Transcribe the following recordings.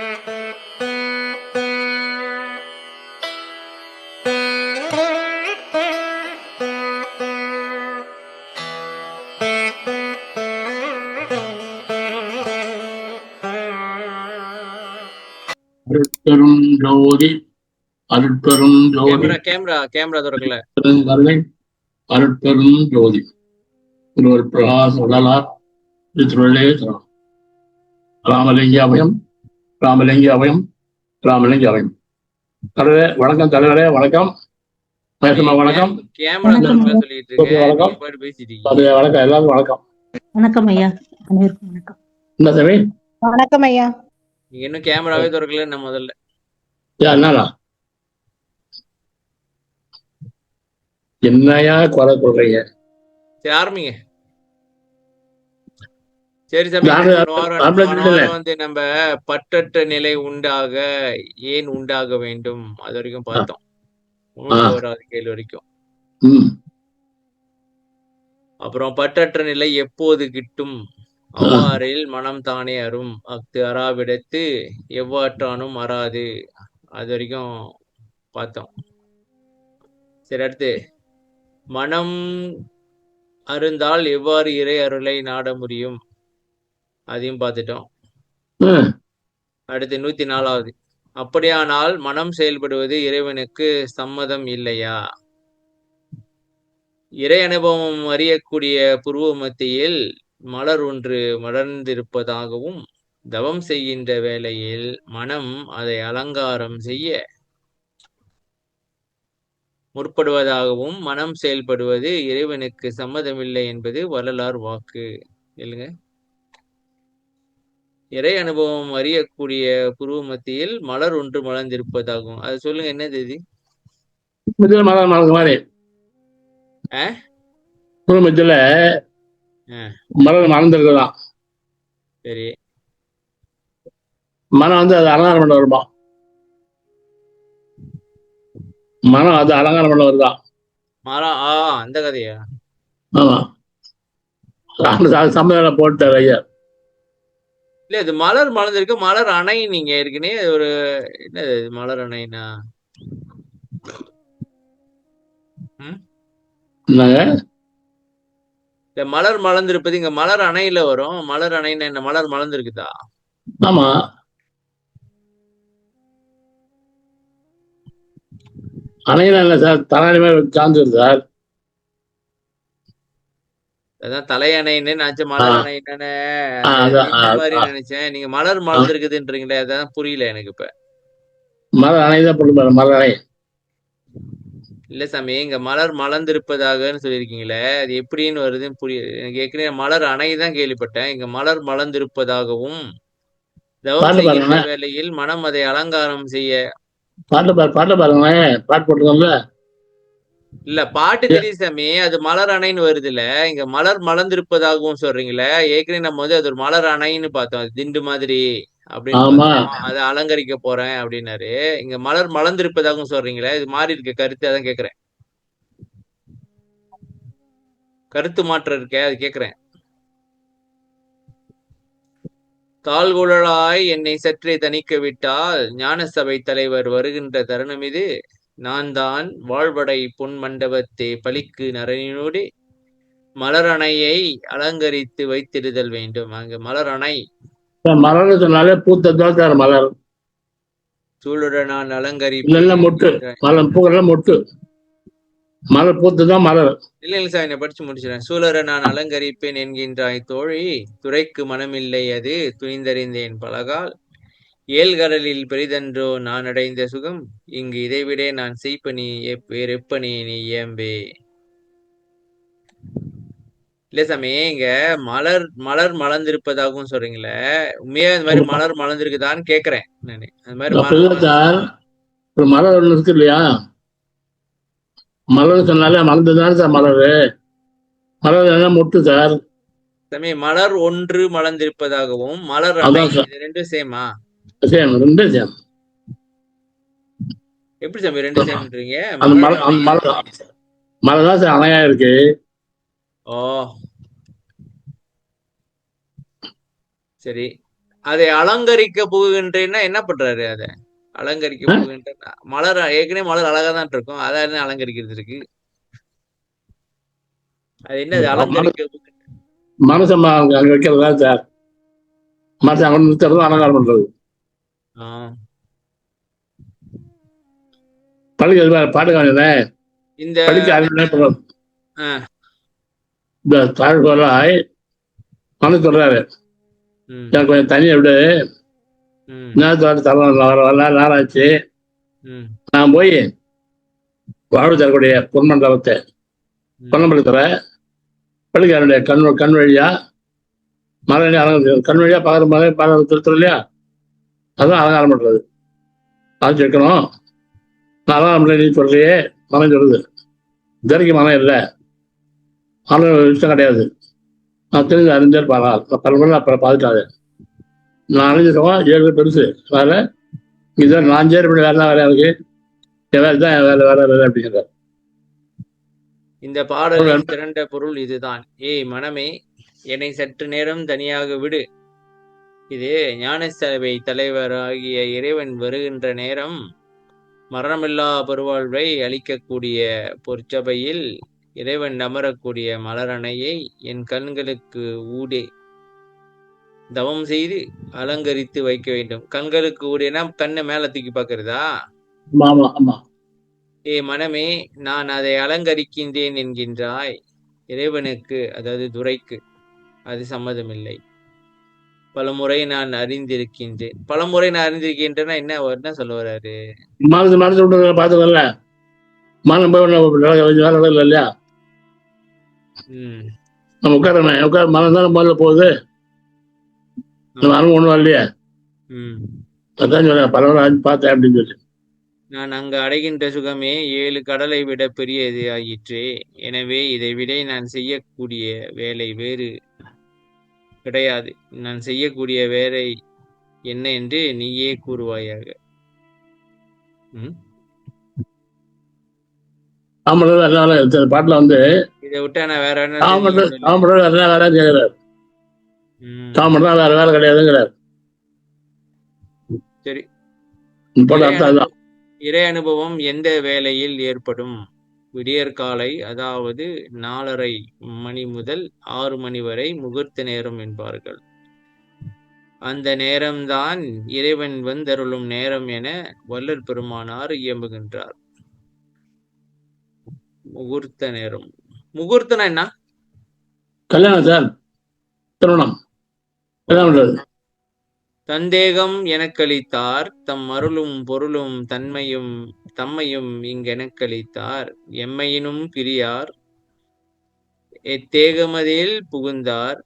அருட்பெரும் ஜோதி அருட்பெரும் ஜோதி கேமரா திறக்கல. அருட்பெரும் ஜோதி திருவர் பிரகாஷ் வள்ளலார் திருவள்ளே சரணம். ராமலிங்க அபயம் ராமலிங்க அபயம் ராமலிங்க அபயம். தலைவரே வணக்கம். தலைவரே வணக்கம். பேசுமா வணக்கம். வணக்கம். எல்லாரும் வணக்கம். வணக்கம் ஐயா. வணக்கம். என்ன சாமி? வணக்கம் ஐயா. நீங்க இன்னும் கேமராவே திறக்கல. நம்ம முதல்ல என்னையா குறை சொல்றீங்க? சரி ஆரம்பிங்க. சரி சாமி, வந்து நம்ம பற்றற்ற நிலை உண்டாக ஏன் உண்டாக வேண்டும் அது வரைக்கும் பார்த்தோம். கேள்வி வரைக்கும். அப்புறம் பற்றற்ற நிலை எப்போது கிட்டும், அவ்வாறில் மனம் தானே அரும், அஃது அறாவிடத்து எவ்வாற்றானும் அறாது, அது வரைக்கும் பார்த்தோம். சரி, அடுத்து மனம் அருந்தால் எவ்வாறு இறை அருளை நாட முடியும், அதையும் பார்த்துட்டோம். அடுத்து 104வது, அப்படியானால் மனம் செயல்படுவது இறைவனுக்கு சம்மதம் இல்லையா? இறை அனுபவம் அறியக்கூடிய புருவ மத்தியில் மலர் ஒன்று மலர்ந்திருப்பதாகவும், தவம் செய்கின்ற வேளையில் மனம் அதை அலங்காரம் செய்ய முற்படுவதாகவும் மனம் செயல்படுவது இறைவனுக்கு சம்மதமில்லை என்பது வள்ளலார் வாக்கு. இல்லைங்க, இறை அனுபவம் அறியக்கூடிய புருவ மத்தியில் மலர் ஒன்று மலர்ந்திருப்பதாகும். அது சொல்லுங்க, என்னது இது? மத்தியில மலர் மலர்ந்திருக்குதான். சரி, மனம் வந்து அது அலங்காரம் பண்ண வருமா? மனம் அது அலங்காரம் பண்ண வருதா? மரம் அந்த கதையா? ஆமா, சம்மதம் போட்டார் ஐயா. இல்ல, இது மலர் மலர்ந்திருக்கு. மலர் அணை நீங்க ஏற்கனவே ஒரு என்னது மலர் அணைனா? இந்த மலர் மலர்ந்திருப்பது இங்க மலர் அணையில வரும். மலர் அணைன்னா என்ன? மலர் மலர்ந்திருக்குதா? ஆமா, அணையில இல்ல சார், தலைமை சார்ந்து சார். அதான் தலையணைன்னு நினைச்ச மலர் அணை என்னன்னு மாதிரி நினைச்சேன். நீங்க மலர் மலர்ந்திருக்குதுன்றீங்களே, அதான் புரியல எனக்கு. இப்ப மலர் அணைதான் போட்டு மலர் அணை இல்ல சாமி, இங்க மலர் மலர்ந்திருப்பதாகன்னு சொல்லியிருக்கீங்களே, அது எப்படின்னு வருதுன்னு புரியுது எனக்கு. ஏற்கனவே மலர் அணை தான் கேள்விப்பட்டேன். இங்க மலர் மலர்ந்திருப்பதாகவும் தவம் செய்கின்ற வேளையில் மனம் அதை அலங்காரம் செய்ய. பாட்டு பாருங்களேன், பாட்டு போட்டுக்கோங்க. இல்ல, பாட்டு தெரியுது சாமி, அது மலர் அணைன்னு வருது இல்ல. இங்க மலர் மலர்ந்திருப்பதாகவும் சொல்றீங்களே. ஏற்கனவே நம்ம வந்து அது ஒரு மலர் அணைன்னு பார்த்தோம், அது திண்டு மாதிரி அப்படின்னு. அதை அலங்கரிக்க போறேன் அப்படின்னாரு. இங்க மலர் மலர்ந்திருப்பதாகவும் சொல்றீங்களே, இது மாறி இருக்க கருத்து. அதான் கேக்குறேன், கருத்து மாற்றம் இருக்கே, அது கேக்குறேன். தாழ்குழலாய் என்னை சற்றே தணிக்க விட்டால் ஞான சபை தலைவர் வருகின்ற தருணம் இது. நான் தான் வாழ்வடை பொன் மண்டபத்தே பலிக்கு நரனினோடு மலர் அணையை அலங்கரித்து வைத்திடுதல் வேண்டும். அங்க மலர் அணை மலர் சொன்னாலே பூத்த மலர். சூளுடன் நான் அலங்கரிப்பேன். மொட்டு மலர் பூக்கெல்லாம் மொட்டு, மலர் பூத்துதான் மலர். இல்ல இல்ல சார், என்ன படிச்சு முடிச்சிடறேன். சூழரை நான் அலங்கரிப்பேன் என்கின்றாய் தோழி, துறைக்கு மனமில்லை அது துணிந்தறிந்தேன் பலகால். ஏழ்கடலில் பெரிதன்றோ நான் அடைந்த சுகம், இங்கு இதைவிட நான் செய்ப்பனி எப்பனி நீ ஏம்பே. இல்ல சாமி, இங்க மலர் மலர் மலர்ந்திருப்பதாகவும் சொல்றீங்களே, உண்மையா இந்த மாதிரி மலர் மலர்ந்திருக்குதான்னு கேக்குறேன் நானு. அந்த மாதிரி மலர் ஒண்ணு இருக்கு இல்லையா? மலர் சொன்னாலே மலர்ந்துதான் சார் மலர். மலர் மொட்டு சார். சாமி, மலர் ஒன்று மலர்ந்திருப்பதாகவும் மலர் ரெண்டும் சேமா? சேம், ரெண்டும் சேம். எப்படி சாமி ரெண்டு சேம்ன்றீங்க? மலர் தான் சார் அணையா இருக்கு. ஓ சரி, அதை அலங்கரிக்க புகுகின்றேன்னா என்ன பண்றாரு? அத அலங்கரிக்க புகுகின்ற மலர் ஏற்கனவே மலர் அழகா தான் இருக்கும். அத என்ன அலங்கரிக்கிறது இருக்கு? அது என்னது அலங்கரிக்க மனசை அங்க வைக்கிறதா சார்? மனசை அங்க நிறுத்துறது அலங்காரம் பண்றது. படிக்க பாட்டு காணல இந்த படிக்க ஆ, இந்த தாழ்வாய் மனசு சொல்றாரு, ம், எனக்கு கொஞ்சம் தனியை விடு, ம், நேரத்தோட தர நாளாச்சு, ம், நான் போய் வாழ்வு தரக்கூடிய பொன்மண்டபத்தை ம். பொன்னம்பலத்துல பள்ளிக்காரனுடைய கண் வழியா மலை அலங்காரம், கண் வழியா பார்க்குற மலை பார்க்க திருத்தம் இல்லையா, அதுவும் அலங்காரம் பண்றது. அது கேட்கணும். நான் அலங்காரம் பண்ண நீ சொல்றியே, மனம் சொல்லுது. திரைக்கு மனம் இல்லை, மனம் இஷ்டம் கிடையாது. நான் தெரிஞ்சு அறிஞர் பாரா பல முறை அப்புறம் பார்த்துட்டாரு. நான் அறிஞ்சிருக்கோம் 7 பேர் பெருசு. வேலை இதான் நான் சேர் பண்ணி வேலை வேலை எனக்கு என் வேலை தான், என் வேலை வேலை வேலை அப்படிங்கிறார். இந்த பாடலின் திரண்ட பொருள் இதுதான். ஏய் மனமே, என்னை சற்று நேரம் தனியாக விடு. இது ஞானசபை தலைவராகிய இறைவன் வருகின்ற நேரம். மரணமில்லா பெருவாழ்வை அளிக்கக்கூடிய பொற்சபையில் இறைவன் அமரக்கூடிய மலரணையை என் கண்களுக்கு ஊடே தவம் செய்து அலங்கரித்து வைக்க வேண்டும். கண்களுக்கு ஊடேனா கண்ணை மேல தூக்கி பார்க்கறதா? ஆமா ஆமா. ஏ மனமே, நான் அதை அலங்கரிக்கின்றேன் என்கின்றாய். இறைவனுக்கு, அதாவது துரைக்கு அது சம்மதமில்லை. பலமுறை நான் அறிந்திருக்கின்றேன். பலமுறை நான் அறிந்திருக்கின்றேன்னா என்ன சொல்ல வர்றாரு? மனசு மனசு விட்டு பார்த்துக்கல, மனம் போய் வேலை இல்லை இல்லையா, நம்ம உட்காரணும். உட்கார மனம் தானே முதல்ல போகுது, மனம் ஒன்றும் இல்லையா. அதான் சொல்றேன், பரவாயில்ல பார்த்தேன் அப்படின்னு சொல்லி. நான் அங்கு அடைகின்ற சுகமே 7 கடலை விட பெரியது ஆயிற்றே. எனவே இதை விட நான் செய்யக்கூடிய வேலை வேறு கிடையாது. நான் செய்யக்கூடிய வேலை என்ன என்று நீயே கூறுவாயாக. பாட்டுல வந்து இதை விட்டா நான் வேற என்ன வேற கேட்கிறார். வேற வேலை கிடையாதுங்கிறார். சரி, அர்த்தம் இறை அனுபவம் எந்த வேளையில் ஏற்படும்? விடியற்காலை, அதாவது 4:30 மணி முதல் 6 மணி வரை முகூர்த்த நேரம் என்பார்கள். அந்த நேரம்தான் இறைவன் வந்தருளும் நேரம் என வள்ளல் பெருமானார் இயம்புகின்றார். முகூர்த்த நேரம். முகூர்த்தனா என்ன? கல்யாணம் சார், திருமணம். தந்தேகம் எனக்களித்தார், தம் அருளும் பொருளும் தம்மையும் இங்கெனக்களித்தார், எம்மையினும் பிரியார். எத்தேகமதில் புகுந்தார்,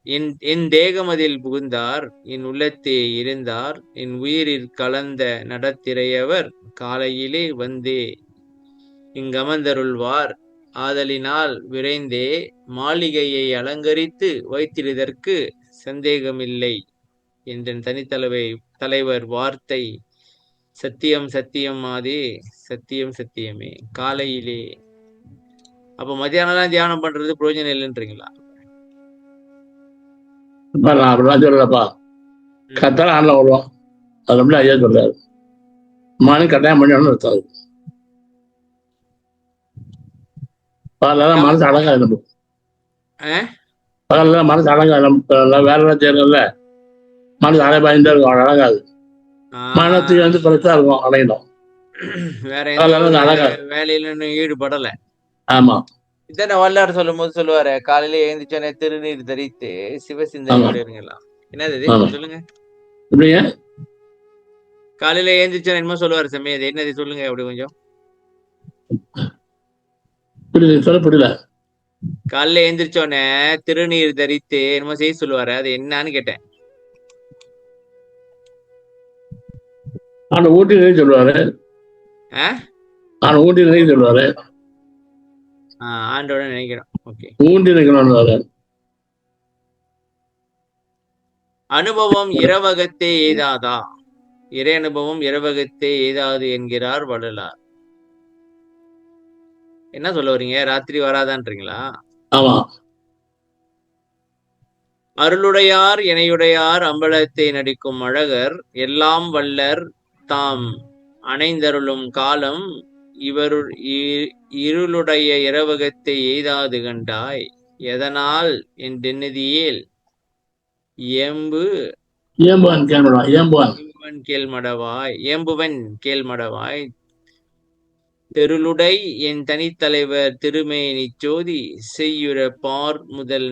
என் தேகமதில் புகுந்தார், என் உள்ளத்தே இருந்தார், என் உயிரில் கலந்த நடத்திரையவர் காலையிலே வந்தே இங்கமர்ந்தருள்வார். ஆதலினால் விரைந்தே மாளிகையை அலங்கரித்து வைத்திடுதற்கு சந்தேகமில்லை என்ற தலைவர் வார்த்தை சத்தியம் சத்தியம் ஆதே, சத்தியம் சத்தியமே. காலையிலே அப்ப மத்தியானம் தியானம் பண்றது பிரயோஜனம் இல்லைன்றீங்களா? சொல்லப்பா, கத்தால ஆன்ல வருவோம். அது எப்படி ஐயா சொல்றாரு, மனம் கட்டாயம் பண்ணணும்னு இருக்காது. மனசு அடங்காது. பகல்ல மனசு அடங்காது. வேலை எல்லாம் செய்யறதுல மனசு அடைபாய்ந்தே இருக்கும், அடங்காது. மனத்துக்கு வந்து பெருசா இருக்கும், அடையணும். வேற எந்த வேலையில ஈடுபடல. ஆமா, இதான வல்லார் சொல்லும் போது சொல்லுவாரு, காலையில எழுந்திரிச்சோன்னே திருநீர் தரித்து சிவசிந்தனையோட இருங்களா. என்னது சொல்லுங்க. காலையில எழுந்திரிச்சோன்னு என்னமோ சொல்லுவாரு சாமி, அது என்னது சொல்லுங்க அப்படி கொஞ்சம். சொல்ல புரியல. காலையில எழுந்திரிச்சோன்னே திருநீர் தரித்து என்னமோ செய்ய சொல்லுவாரு, அது என்னன்னு கேட்டேன். ஊட்டி சொல்லுவாரு. ஊட்டி சொல்லுவாரு. ஆண்டோட நினைக்கிறோம். ஓகே, ஊண்டி நினைக்கணும். அனுபவம் இரவகத்தே எய்தாதா? இறை அனுபவம் இரவகத்தே எய்தாது என்கிறார் வள்ளலார். என்ன சொல்ல வரீங்க? ராத்திரி வராதான்றீங்களா? ஆமா, அருளுடையார் இணையுடையார் அம்பலத்தை நடிக்கும் அழகர் எல்லாம் வல்லர் தாம் அணைந்தருளும் காலம் இவருள் இருளுடைய இரவகத்தை எய்தாது கண்டாய் எதனால் என் தென்னதியேல் ஏம்புவன் கேள்மடவாய் தெருளுடை என் தனித்தலைவர் திருமேனி சோதி செய்யுற பார் முதல்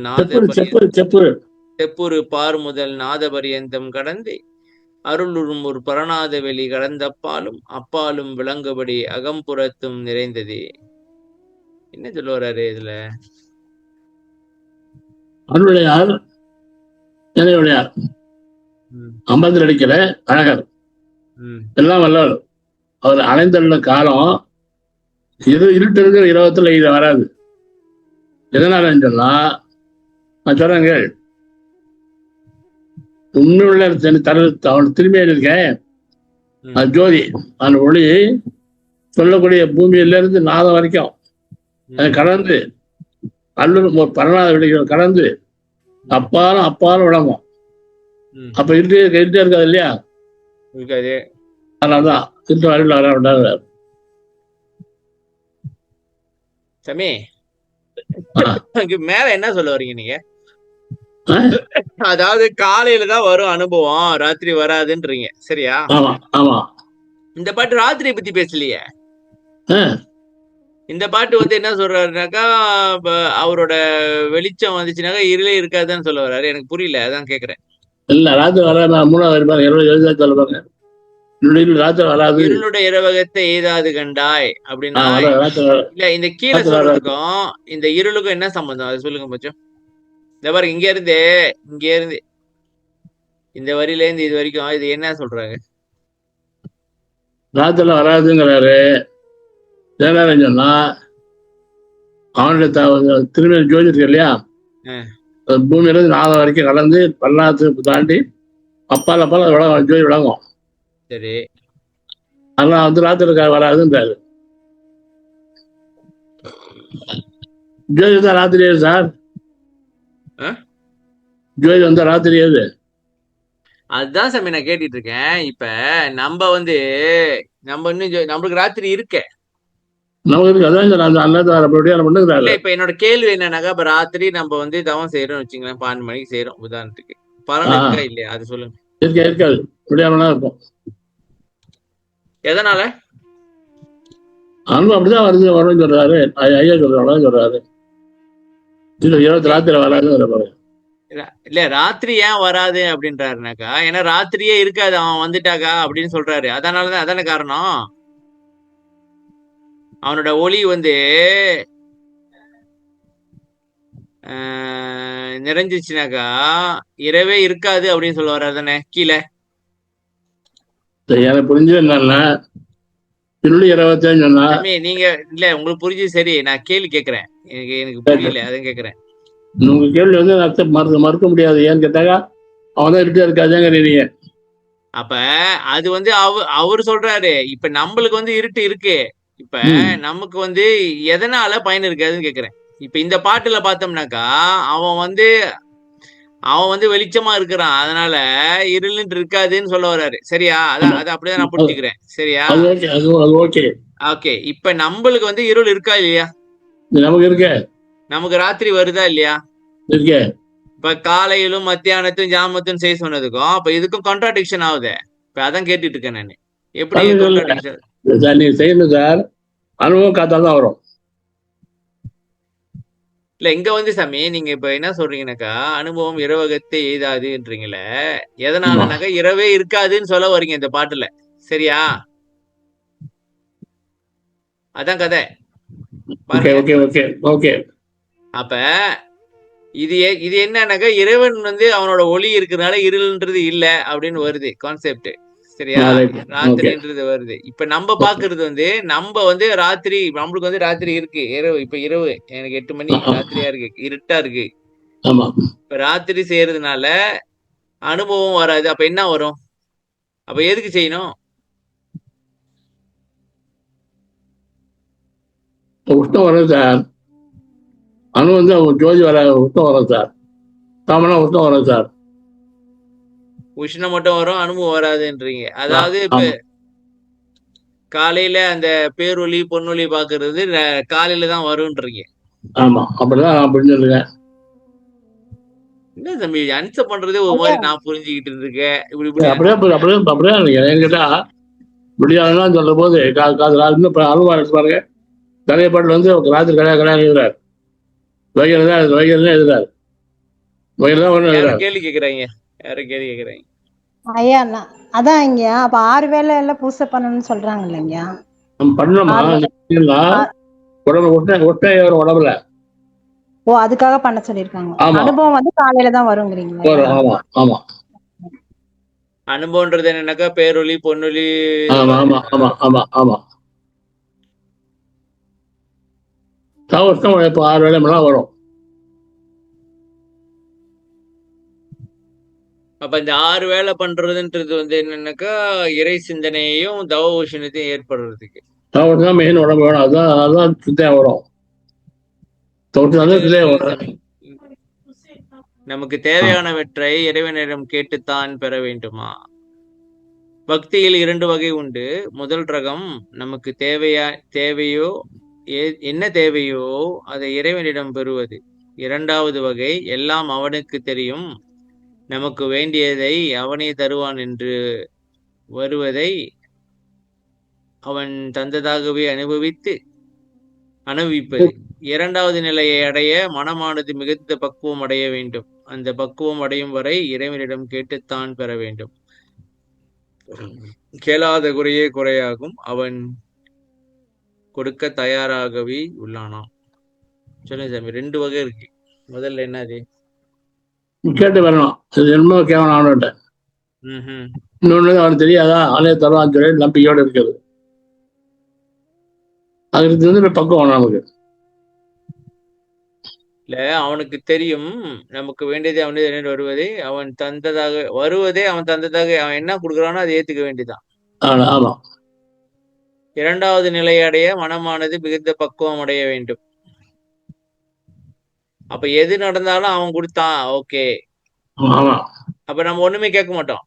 செப்புரு பார் முதல் நாதபரியந்தம் கடந்து அருளுறும் ஒரு பரநாத வெளி கடந்தப்பாலும் அப்பாலும் விளங்குபடி அகம்புறத்தும் நிறைந்தது. என்ன சொல்ல வர்றாரு இதுல? அருளுடையார் இணையுடையார் அம்பலத்தில் அடிக்கிற அழகர் எல்லாம் வல்லவர் அவர் அணைந்துள்ள காலம் இருட்டு இருக்கிற இரவத்துல இது வராது. எதனால சொன்னா நான் சொல்றேங்க, உண்மையுள்ள அவன் திரும்பியில் இருக்கேன் அது ஜோதி, அந்த ஒளி சொல்லக்கூடிய பூமியில இருந்து நாதம் வரைக்கும் அதை கடந்து அல்லூர் பரநாத வெளிகள் கடந்து அப்பாலும் விளங்கும். அப்ப இருட்டே இருக்காது இல்லையா? அதனாலதான் இருட்டு வரையில் வர சமி மேல என்ன சொல்ல வரீங்க நீங்க? அதாவது காலையில தான் வரும் அனுபவம், ராத்திரி வராதுன்றீங்க, சரியா? இந்த பாட்டு ராத்திரியை பத்தி பேசலையே. இந்த பாட்டு வந்து என்ன சொல்றாருனாக்கா, அவரோட வெளிச்சம் வந்துச்சுனாக்கா இருளே இருக்காதுன்னு சொல்ல வர்றாரு. எனக்கு புரியல, அதான் கேக்குறேன். இல்ல ராத்திரி வராது, 3வது சொல்லுவாங்க ராத்திரி வராது. இருளுடைய இரவகத்தை எய்தாது கண்டாய் அப்படின்னா இல்ல, இந்த கீழே சொல்றதுக்கும் இந்த இருளுக்கும் என்ன சம்பந்தம் அது சொல்லுங்க கொஞ்சம். இந்த பாருங்க, இங்க இருந்து இந்த வரியில இருந்து இது வரைக்கும் இது என்ன சொல்றாங்க? ராத்திரில வராதுங்கிறாரு. சொன்னா அவனுடைய திருமணம் ஜோதி இருக்கு இல்லையா, பூமியில இருந்து நாதம் வரைக்கும் கலந்து பல்லாத்துக்கு தாண்டி அப்பால விளங்கும், ஜோதி விளங்கும். சரி, அதெல்லாம் வந்து ராத்திரி வராதுன்றாரு. ஜோதி தான் ராத்திரி ஏது சார், ஜோதி வந்தா ராத்திரி ஏது? அதுதான் சாமி நான் கேட்டுட்டு இருக்கேன். இப்ப நம்ம இன்னும் நம்மளுக்கு ராத்திரி இருக்க இப்ப என்னோட கேள்வி என்னன்னாக்கா, இப்ப ராத்திரி நம்ம வந்து தவம் செய்யறோம் வச்சுங்களேன், 12 மணிக்கு செய்யறோம் உதாரணத்துக்கு, பலன் இருக்கா இல்லையா அது சொல்லுங்க. இருக்காது, இருக்கும். எதனால? அன்பு அப்படிதான் வரும்னு சொல்றாரு ஐயா, சொல்றாரு 20 ராத்திரி வராது. இல்ல ராத்திரி ஏன் வராது அப்படின்றாருனாக்கா, ஏன்னா ராத்திரியே இருக்காது அவன் வந்துட்டாக்கா அப்படின்னு சொல்றாரு. அதனாலதான் அதான காரணம். அவனோட ஒளி வந்து நிறைஞ்சிச்சுனாக்கா இரவே இருக்காது அப்படின்னு சொல்ல வர்றாரு தானே கீழே. எனக்கு புரிஞ்சு என்னன்னா நீங்க இல்ல உங்களுக்கு புரிஞ்சு, சரி நான் கேள்வி கேக்குறேன், எனக்கு புரியல அதான் கேக்குறேன். உங்க கேள்வி வந்து மறுக்க முடியாது. ஏன்னு கேட்டாக்கா அவன் தான் இருட்டே இருக்காதுங்க. அப்ப அது வந்து அவரு சொல்றாரு, இப்ப நம்மளுக்கு வந்து இருட்டு இருக்கு, இப்ப நமக்கு வந்து எதனால பயன் இருக்காதுன்னு கேக்குறேன். இப்ப இந்த பாட்டுல பார்த்தோம்னாக்கா அவன் வந்து வெளிச்சமா இருக்கிறான், அதனால இருளுன்னு இருக்காதுன்னு சொல்ல வர்றாரு, சரியா? அதான் அது அப்படிதான் நான் புரிஞ்சுக்கிறேன், சரியா? ஓகே, இப்ப நம்மளுக்கு வந்து இருள் இருக்கா இல்லையா? நமக்கு ராத்திரி வருதா இல்லையா? இப்ப காலையிலும் மத்தியானத்தும் ஜாமத்தும் செய்ய சொன்னதுக்கும் அப்ப இதுக்கும் கான்ட்ராடிக்ஷன் ஆகுது. இப்ப அதான் கேட்டுட்டு இருக்கேன் நான். எப்படி செய்யணும் சார், அனுபவம் காத்தாதான் வரும். இல்ல இங்க வந்து சாமி நீங்க இப்ப என்ன சொல்றீங்கன்னாக்கா, அனுபவம் இரவகத்தை எய்தாதுன்றீங்கள, எதனாலனாக்கா இரவே இருக்காதுன்னு சொல்ல வரீங்க இந்த பாட்டுல, சரியா? அதான் கதை. அப்ப இது என்னன்னாக்கா, இறைவன் வந்து அவனோட ஒளி இருக்கிறதுனால இருள்ன்றது இல்ல அப்படின்னு வருது கான்செப்ட், சரியா? ராத்திரின்றது வருது. இப்ப நம்ம பாக்குறது வந்து நம்ம வந்து ராத்திரி, நம்மளுக்கு வந்து ராத்திரி இருக்கு, இப்ப இரவு எனக்கு 8 மணி ராத்திரியா இருக்கு, இருட்டா இருக்கு. இப்ப ராத்திரி செய்யறதுனால அனுபவம் வராது. அப்ப என்ன வரும்? அப்ப எதுக்கு செய்யணும்? உஷ்ணம் வரும் சார், அணு வந்து ஜோதி வர உஷ்ணம் வரும் சார். தாமனா உஷ்ணம் வரும் சார். உஷ்ணம் மட்டும் வரும், அனுபவம் வராதுன்றீங்க. அதாவது இப்ப ஆமா காலையில அந்த பேரொளி பொன்னொளி பாக்குறது காலையில தான் வரும்ன்றீங்க. ஆமா அப்படிதான் நான் புரிஞ்சுருக்கேன். என்ன தம்பி அன்சர் பண்றதே ஒரு ஐயா மாதிரி நான் புரிஞ்சுக்கிட்டு இருக்கேன். இப்படி இப்படி அப்படியே அப்படியே அப்படியே நினைக்கிறேன். என்கிட்ட முடியாதுன்னு சொல்லும் போது இன்னும் அனுபவம் இருக்கு பாருங்க. நிறைய பாட்டில் வந்து ராத்திரி கல்யாணம் எழுதுறாரு. வைகல் தான் எழுதுறாரு. வைகல் தான் ஒன்றும் யாரும் எழுதுறாரு. கேள்வி கேக்குறாங்க, யாரும் கேள்வி கேக்குறாங்க. ஐயா அதான் இங்க அப்ப 6 வேளை எல்லாம் பூசை பண்ணணும்னு சொல்றாங்க இல்லைங்கய்யா. நம்ம பண்ணணுமா 6 உடம்பு ஒட்டை வரும் உடம்புல. ஓ அதுக்காக பண்ண சொல்லிருக்காங்க. ஆமா அனுபவம் வந்து காலையில தான் வருங்கிறீங்களா? வரும். ஆமா ஆமா அனுபவம்ன்றது என்னன்னாக்கா பேரொளி பொன்னொளி. ஆமா ஆமா ஆமா ஆமா ஆமா தவறும் இப்போ 6 வேலை மேலாம் வரும். அப்ப இந்த 6 வேலை பண்றதுன்றது வந்து என்னன்னாக்கா இறை சிந்தனையையும் தவ உஷ்ணத்தையும் ஏற்படுறதுக்கு. தவறு தான் மெயின் உடம்பு வேணும். அதுதான் சித்தையா வரும். தவிர்த்து வந்து சித்தையா வரும். நமக்கு தேவையானவற்றை இறைவனிடம் கேட்டுத்தான் பெற வேண்டுமா? பக்தியில் 2 வகை உண்டு. முதல் ரகம் நமக்கு தேவையோ என்ன தேவையோ அதை இறைவனிடம் பெறுவது. 2வது வகை எல்லாம் அவனுக்கு தெரியும், நமக்கு வேண்டியதை அவனே தருவான் என்று வருவதை அவன் தந்ததாகவே அனுபவிப்பது. 2வது நிலையை அடைய மனமானது மிகுந்த பக்குவம் அடைய வேண்டும். அந்த பக்குவம் அடையும் வரை இறைவனிடம் கேட்டுத்தான் பெற வேண்டும். கேளாத குறையே குறையாகும், அவன் கொடுக்க தயாராகவே உள்ளானாம். சொல்லுங்க சாமி. 2 வகை இருக்கு. முதல்ல என்னது? கேட்டு வரணும். அது என்னமோ கேவலம் அவன்கிட்ட. இன்னொன்னு அவனுக்கு தெரியாதா, அவனே தருவான்னு சொல்லி நம்பிக்கையோடு இருக்குது. அதுக்கு வந்து பக்குவம் நமக்கு இல்ல. அவனுக்கு தெரியும் நமக்கு வேண்டியது அவனே அவன் தந்ததாக அவன் என்ன கொடுக்குறானோ அதை ஏத்துக்க வேண்டியதான். ஆமா 2வது நிலை அடைய மனமானது மிகுந்த பக்குவம் அடைய வேண்டும். அப்ப எது நடந்தாலும் அவன் கொடுத்தான், ஓகே. ஆமா அப்ப நம்ம ஒண்ணுமே கேட்க மாட்டோம்.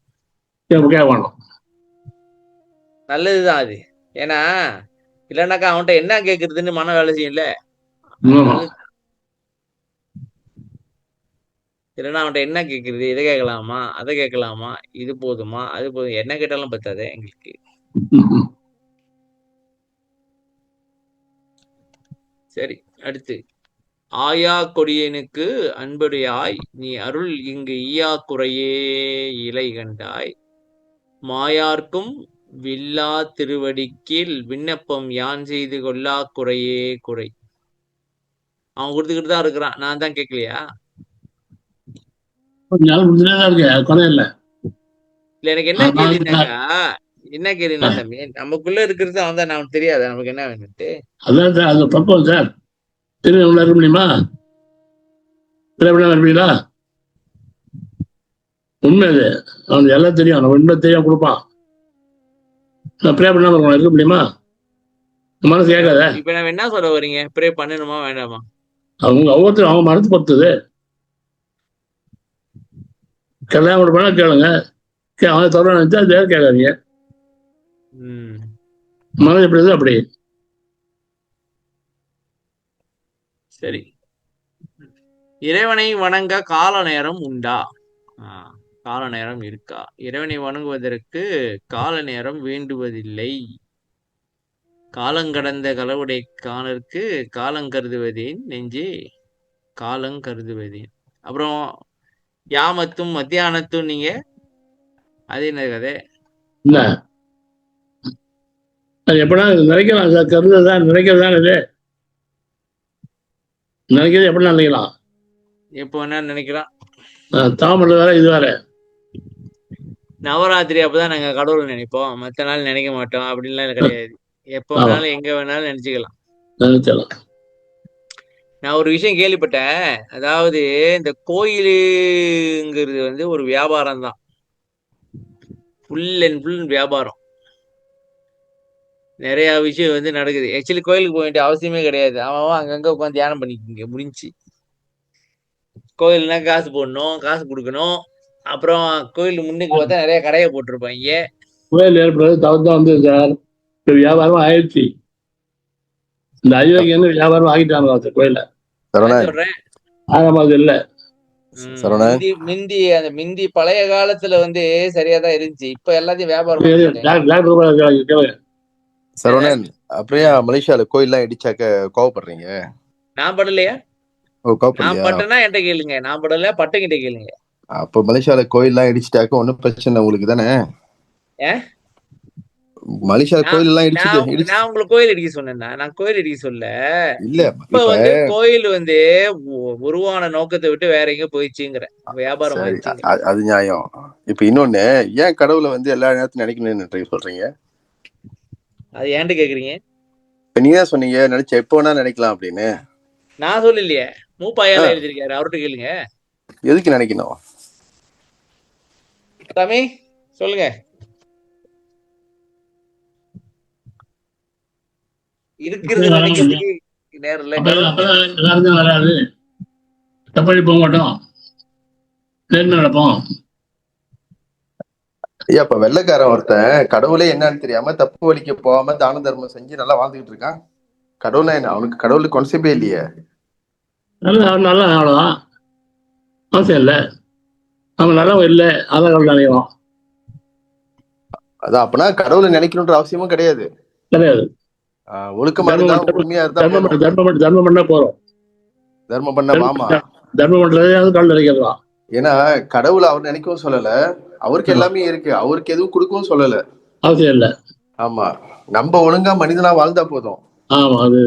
நல்லதுதான் அது. ஏன்னா இல்லைன்னாக்கா அவன்கிட்ட என்ன கேட்கறதுன்னு மன வேலை செய்யல. இல்லைன்னா அவன்கிட்ட என்ன கேட்கறது, இதை கேட்கலாமா அதை கேட்கலாமா, இது போதுமா அது போதும், என்ன கேட்டாலும் பத்தாது எங்களுக்கு. சரி, அடுத்து. ஆயா கொடியனுக்கு அன்புடையாய் நீ அருள் இங்கு ஈயா குறையே இலை கண்டாய், மாயார்க்கும் வில்லா திருவடிக்கீழ் விண்ணப்பம் யான் செய்து கொள்ளா குறையே குறை. அவன் கொடுத்துக்கிட்டு தான் இருக்கிறான், நான் தான் கேட்கலையா? இல்ல எனக்கு என்ன கேள்வினாக்கா, என்ன கேள்வினா சாமி, நமக்குள்ள இருக்கிறது அவன் தான், நமக்கு தெரியாது நமக்கு என்ன வேணும்ட்டு. அதான் அது பக்குவம் சார். திரும்ப இருக்க முடியுமா? இருப்பீங்களா? உண்மை அது. அவனுக்கு எல்லாம் தெரியும், அவன் உண்மை தெரியும் கொடுப்பான். ப்ரே பண்ணாம இருக்கணும், இருக்க முடியுமா? மனசு கேட்காத. இப்ப நம்ம என்ன சொல்ல வரீங்க? ப்ரே பண்ணணுமா வேண்டாமா? அவங்க ஒவ்வொருத்தரும் அவங்க மனசு பொறுத்தது. கல்யாணம் கொடுப்பானா கேளுங்க, அவன் சொல்ல நினைச்சா அது கேட்காதீங்க. மனது எப்படி இருக்குது அப்படி. சரி. இறைவனை வணங்க கால நேரம் உண்டா? கால நேரம் இருக்கா? இறைவனை வணங்குவதற்கு கால நேரம் வேண்டுவதில்லை. காலங்கடந்த களவுடை காணற்கு காலங்கருதுவதேன் நெஞ்சே காலங்கருதுவதேன். அப்புறம் யாமத்தும் மத்தியானத்தும் நீங்க அது என்ன கதை? இல்ல அது எப்படா நினைக்கலாம் சார், கருதுதான் நினைக்கிறதுதான். இது நினைக்கிறது எப்படி நினைக்கலாம்? எப்போ என்ன நினைக்கிறான்? தாமரை வேற இது வேற. நவராத்திரி அப்பதான் நாங்க கடவுள் நினைப்போம், மத்த நாள் நினைக்க மாட்டோம் அப்படின்லாம் கிடையாது. எப்ப வேணாலும் எங்க வேணாலும் நினைச்சுக்கலாம். நான் ஒரு விஷயம் கேள்விப்பட்டேன். அதாவது இந்த கோயிலுங்கிறது வந்து ஒரு வியாபாரம் தான், ஃபுல் அண்ட் ஃபுல் வியாபாரம். நிறைய விஷயம் வந்து நடக்குது. ஆக்சுவலி கோயிலுக்கு போக வேண்டிய அவசியமே கிடையாது. அவன் அங்கங்க உட்காந்து தியானம் பண்ணிக்கோங்க, முடிஞ்சு. கோயில்னா காசு போடணும், காசு கொடுக்கணும். அப்புறம் கோயில் முன்னுக்கு பார்த்தா நிறைய கடையை போட்டிருப்பாங்க. புயல் ஏற்படுறது தவிர்த்து வந்து சார் இப்ப வியாபாரம் ஆயிடுச்சு. இந்த அயோக்கியன்னு வியாபாரம் ஆகிட்டாங்க அந்த கோயில. சரவணன் சொல்றேன் ஆகாமது இல்ல. சரவணன் மிந்தி பழைய காலத்துல வந்து சரியாதான் இருந்துச்சு. இப்ப எல்லாத்தையும் வியாபாரம் கேளுங்க. சரவணன் அப்படியே மலேசியால கோயில்லாம் இடிச்சாக்க கோவப்படுறீங்க? நான் படலையா? ஓ, நான் கோவப்படலையா? பட்டேன்னா என்கிட்ட கேளுங்க. நான் படல, பட்டுங்கிட்ட கேளுங்க. அப்ப மலேசியால கோயில்லாம் இடிச்சிட்டாக்க ஒன்னும் பிரச்சனை உங்களுக்கு தானே? மலேசியால கோயில் எல்லாம் இடிச்சு நான் உங்களுக்கு கோயில் இடிக்க சொன்னேன்னா? நான் கோயில் இடிக்க சொல்ல. இல்ல. இப்ப வந்து கோயில் வந்து உருவான நோக்கத்தை விட்டு வேற எங்க போயிடுச்சுங்கிற வியாபாரம் ஆயிடுச்சு. அது நியாயம். இப்ப இன்னொன்னு, ஏன் கடவுளை வந்து எல்லா நேரத்தையும் நினைக்கணும்னு சொல்றீங்க? அது ஏன்ட்டு கேக்குறீங்க? இப்ப நீங்க தான் சொன்னீங்க நினைச்ச எப்போ வேணா நினைக்கலாம் அப்படின்னு. நான் சொல்லலையே, மூப்பாயால எழுதிருக்காரு, அவர்கிட்ட கேளுங்க. எதுக்கு நினைக்கணும்? சாமி சொல்லுங்க. இருக்கிறது நினைக்கிறதுக்கு நேரம் இல்ல. வராது, தப்படி போக மாட்டோம், நேர்மை நடப்போம். ஐயா, இப்ப வெள்ளைக்காரன் ஒருத்தன் கடவுளே என்னன்னு தெரியாம தப்பு வழிக்க போகாம தான தர்மம் செஞ்சு நல்லா வாழ்ந்துகிட்டு இருக்கான். கடவுளா என்ன? அவனுக்கு கடவுளுக்கு கான்செப்டே இல்லையே. நல்லா அவ்வளவுதான், அவசியம் இல்லை. அவன் நல்லா இல்லை, அதான் கடவுள் நினைக்கிறோம். அதான் அப்பனா கடவுளை நினைக்கணுன்ற அவசியமும் கிடையாது. கிடையாது. ஒழுக்கமா இருந்தா, உண்மையா இருந்தா, தர்மம் பண்ணா போறோம். தர்மம் பண்ண மாமா தர்மம் பண்றதே கடவுள் நினைக்கிறதான். ஏன்னா கடவுளை அவர் நினைக்கவும் சொல்லல, அவருக்கு எல்லாமே இருக்கு, அவருக்கு எதுவும் கொடுக்கவும் சொல்லல, அவசியம் இல்ல. ஆமா, நம்ம ஒழுங்கா மனிதனா வாழ்ந்தா போதும். ஆமா, அது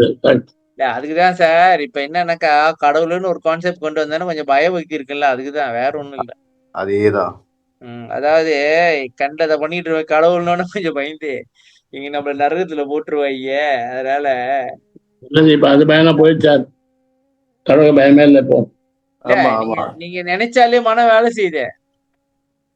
அதுக்குதான் சார். இப்ப என்னன்னாக்கா, கடவுள்னு ஒரு கான்செப்ட் கொண்டு வந்தாலும் கொஞ்சம் பயபக்தி இருக்குல்ல, அதுக்குதான், வேற ஒண்ணும் இல்ல. அதேதான். அதாவது கண்டதை பண்ணிட்டு இருக்க கடவுள்னு கொஞ்சம் பயந்து இங்க நம்மள நரகத்துல போட்டுருவாங்க. அதனால இப்ப அது பயம் போயிடுச்சார், கடவுள் பயமே இல்லை இப்போ. நீங்க நினைச்சாலே மன வேலை செய்யுது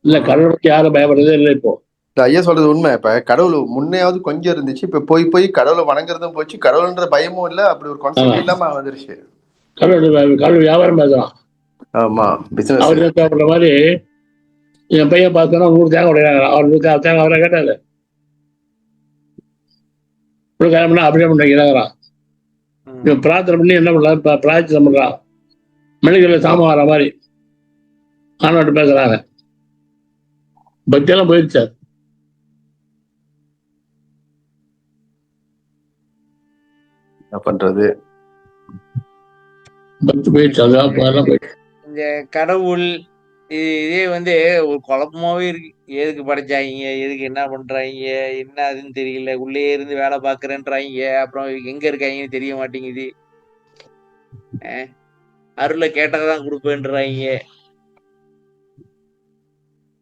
இல்ல, கடவுளுக்கு யாரும் பயப்படுறதே இல்லை இப்போ. ஐயா சொல்றது உண்மை. இப்ப கடவுள் முன்னையாவது கொஞ்சம் இருந்துச்சு, இப்ப போய் போய் கடவுளை வணங்குறதும் போச்சு, கடவுள்ன்ற பயமும் இல்ல, அப்படி ஒரு கான்செப்ட் இல்லாம வந்துருச்சு. கடவுள் வியாபாரம் பேசுறான். ஆமா, பிசினஸ். அவர் தேவைப்படுற மாதிரி என் பையன் பார்த்தோன்னா 100 தேங்காய் உடையாங்க. அவர் தேங்காய் அவரை கேட்டாரு, அப்படியே பண்ணிக்கிறான். பிரார்த்தனை பண்ணி என்ன பண்ணலாம், பிராய்ச்சித்தம் பண்றான். மெழுகுல சாமம் வர மாதிரி ஆனோட்டு பேசுறாங்க. பக்தியெல்லாம் போயிடுச்சு. என்ன பண்றது, பக்தி போயிடுச்சு. அதெல்லாம் போயிடுச்சு. இந்த கடவுள் இதே வந்து ஒரு குழப்பமாவே இருக்கு. எதுக்கு படைச்சாங்க, எதுக்கு என்ன பண்றாங்க, என்ன அதுன்னு தெரியல. உள்ளே இருந்து வேலை பாக்குறேன்றாங்க, அப்புறம் எங்க இருக்காங்கன்னு தெரிய மாட்டேங்குது. அருளை கேட்டதான் கொடுப்பேன்றாங்க.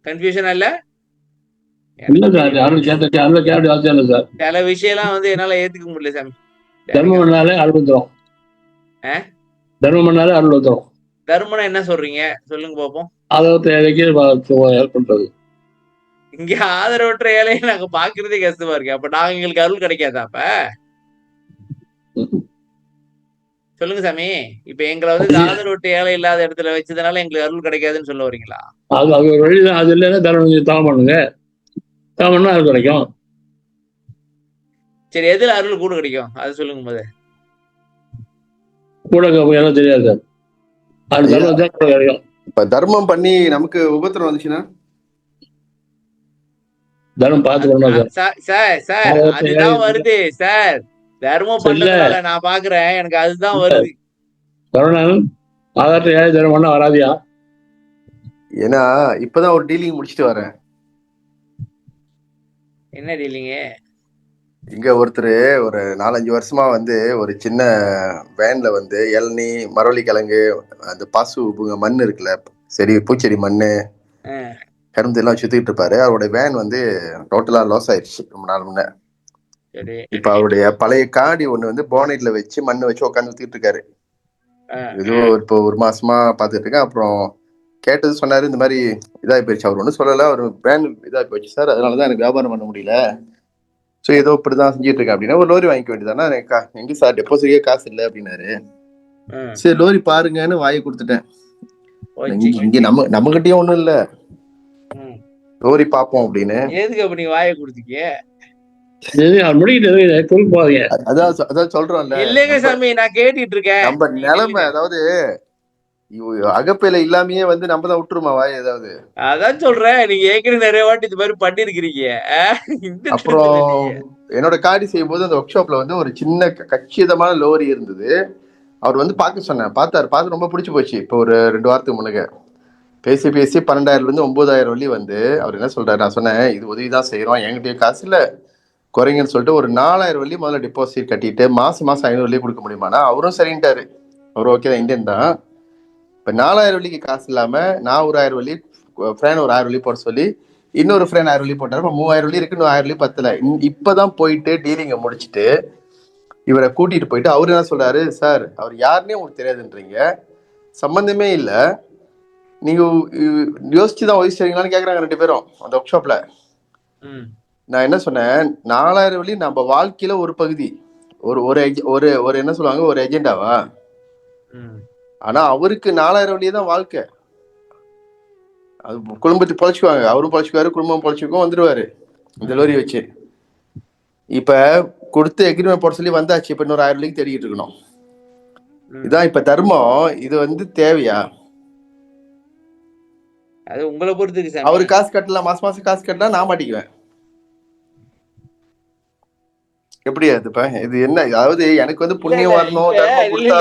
கன்ஃபியூஷனா இல்ல? சில விஷயம் எல்லாம் வந்து என்னால ஏத்துக்க முடியல சாமி. தர்மம் பண்ணாலே அருள் வந்துடும். தர்மம் பண்ணாலே அருள் வந்துடும். தர்மம்னா என்ன சொல்றீங்க, சொல்லுங்க பாப்போம். பண்றது. இங்க ஆதரவற்ற ஏழையை நாங்க பாக்குறதே கஷ்டமா இருக்கு. அப்ப நாங்க எங்களுக்கு அருள் கிடைக்காதா? அப்ப சொல்லுங்க சாமி. இப்ப எங்களை வந்து ஆதரவற்ற ஏழை இல்லாத இடத்துல வச்சதுனால எங்களுக்கு அருள் கிடைக்காதுன்னு சொல்ல வரீங்களா? அது ஒரு வழிதான். அது இல்லைன்னா தரம் பண்ணுங்க, தரம் பண்ணா அருள் கிடைக்கும். சரி, எதுல அருள் கூட கிடைக்கும் அது சொல்லுங்க போது. கூட எல்லாம் தெரியாது சார். இப்ப தர்மம் பண்ணி நமக்கு உபத்திரம் வந்துச்சுன்னா தர்மம் பார்த்து சார் அதுதான் வருது சார். தர்மம் பண்ணதுனால நான் பாக்குறேன், எனக்கு அதுதான் வருது. தர்மம் பண்ண வராதியா? ஏன்னா இப்பதான் ஒரு டீலிங் முடிச்சுட்டு வரேன். என்ன டீலிங்க? இங்க ஒருத்தர் ஒரு 4-5 வருஷமா வந்து ஒரு சின்ன வேன்ல வந்து இளநீ, மரவள்ளி கிழங்கு, அந்த பாசு மண் இருக்குல்ல, சரி பூச்செடி மண்ணு, கரும்பு எல்லாம் சுத்திட்டு இருப்பாரு. அவருடைய வேன் வந்து டோட்டலா லாஸ் ஆயிடுச்சு ரொம்ப நாள் முன்ன. இப்ப அவருடைய பழைய காடி ஒண்ணு வந்து போனட்ல வச்சு மண்ணு வச்சு உட்காந்து ஊத்திட்டு இருக்காரு. ஏதோ இப்போ 1 மாசமா பாத்துட்டு இருக்கேன். அப்புறம் கேட்டது சொன்னாரு, இந்த மாதிரி இதாகி போயிடுச்சு. அவர் ஒன்றும் சொல்லல, அவர் வேன் இதாகி போயிடுச்சு சார், அதனாலதான் எனக்கு வியாபாரம் பண்ண முடியல, ஸோ ஏதோ இப்படிதான் செஞ்சுட்டு இருக்கேன் அப்படின்னா, ஒரு லோரி வாங்கிக்க வேண்டியதானா? எங்க சார் டெபாசிட்டே காசு இல்லை அப்படின்னாரு. சரி லோரி பாருங்கன்னு வாங்கி கொடுத்துட்டேன். போச்சு. இங்க நம்ம கிட்டயும் ஒண்ணும் இல்ல, ம். லோரி பாப்போம் அப்படின்னு. எதுக்கு அப்ப நீங்க வாயை கொடுத்தீங்க? முடிக்கிட்டு குறுக்கு போறீங்க. அதான் சொல்றோம்ல, இல்லைங்க சாமி, நான் கேட்டுட்டு இருக்கேன். நம்ம நீங்க நிலைமை நில்லுங்க. அதாவது அகப்பையில இல்லாமயே வந்து நம்ம தான் விட்டுருமா வாய் ஏதாவது. அதான் சொல்றேன், நீங்க ஏற்கனவே நிறைய வாட்டி இது மாதிரி பண்ணிருக்கிறீங்க. இந்த அப்புறம் திருத்தல நீங்க. என்னோட காடி செய்யும் போது அந்த ஒர்க் ஷாப்ல வந்து ஒரு சின்ன கச்சிதமான லோரி இருந்தது. அவர் வந்து பார்க்க சொன்னேன், பார்த்து ரொம்ப பிடிச்சி போச்சு. இப்போ ஒரு 2 வாரத்துக்கு முன்னுக்கு பேசி 12,000 இருந்து 9,000 வள்ளி வந்து அவர் என்ன சொல்றாரு, நான் சொன்னேன் இது உதவி தான் செய்யறோம், என்கிட்டயே காசு இல்ல, குறைங்கன்னு சொல்லிட்டு ஒரு 4,000 வள்ளி முதல்ல டிபாசிட் கட்டிட்டு மாசம் 500 வள்ளி கொடுக்க முடியுமானா அவரும் சரின்ட்டாரு. அவரும் ஓகே தான், இந்தியன் தான். இப்ப 4,000 வள்ளிக்கு காசு இல்லாம நான் ஒரு 1,000 வள்ளி, ஃப்ரெண்ட் ஒரு 1,000 வள்ளி போட சொல்லி இன்னொரு ஃப்ரெண்ட் 1,000 வள்ளி போட்டாரு. இப்ப 3,000 வள்ளி இருக்கு, 1,000 வள்ளி பத்தல. இப்பதான் போயிட்டு டீலிங்க முடிச்சுட்டு இவரை கூட்டிட்டு போயிட்டு அவரு என்ன சொல்றாரு, சார் அவர் யாருன்னே உங்களுக்கு தெரியாதுன்றீங்க, சம்பந்தமே இல்ல, நீங்க யோசிச்சுதான் உதவி செய்றீங்களான்னு கேக்குறாங்க 2 பேரும் அந்த ஒர்க் ஷாப்ல. நான் என்ன சொன்னேன், 4,000 வள்ளி நம்ம வாழ்க்கையில ஒரு பகுதி, ஒரு என்ன சொல்லுவாங்க, ஒரு எஜெண்டாவா? ஆனா அவருக்கு 4,000 வள்ளியே தான் வாழ்க்கை. அது குடும்பத்துக்கு பொழைச்சுக்குவாங்க, அவரும் பொழைச்சுக்குவாரு, குடும்பம் பொழைச்சுக்கும், வந்துருவாரு இந்த லோரி வச்சு. இப்ப கொடுத்து எக்ரிமெண்ட் போட சொல்லி வந்தாச்சு, இப்ப இன்னொரு 1,000 வள்ளிக்கு தேடிக்கிட்டு இருக்கணும். இதான் இப்ப தர்மம். இது வந்து தேவையா? அது உங்களை பொறுத்து. அவரு காசு கட்டலாம், மாசம் காசு கட்டலாம், நான் மாட்டிக்குவேன். எப்படி அது? இப்ப இது என்ன, அதாவது எனக்கு வந்து புண்ணியம் வரணும், தர்மம் கொடுத்தா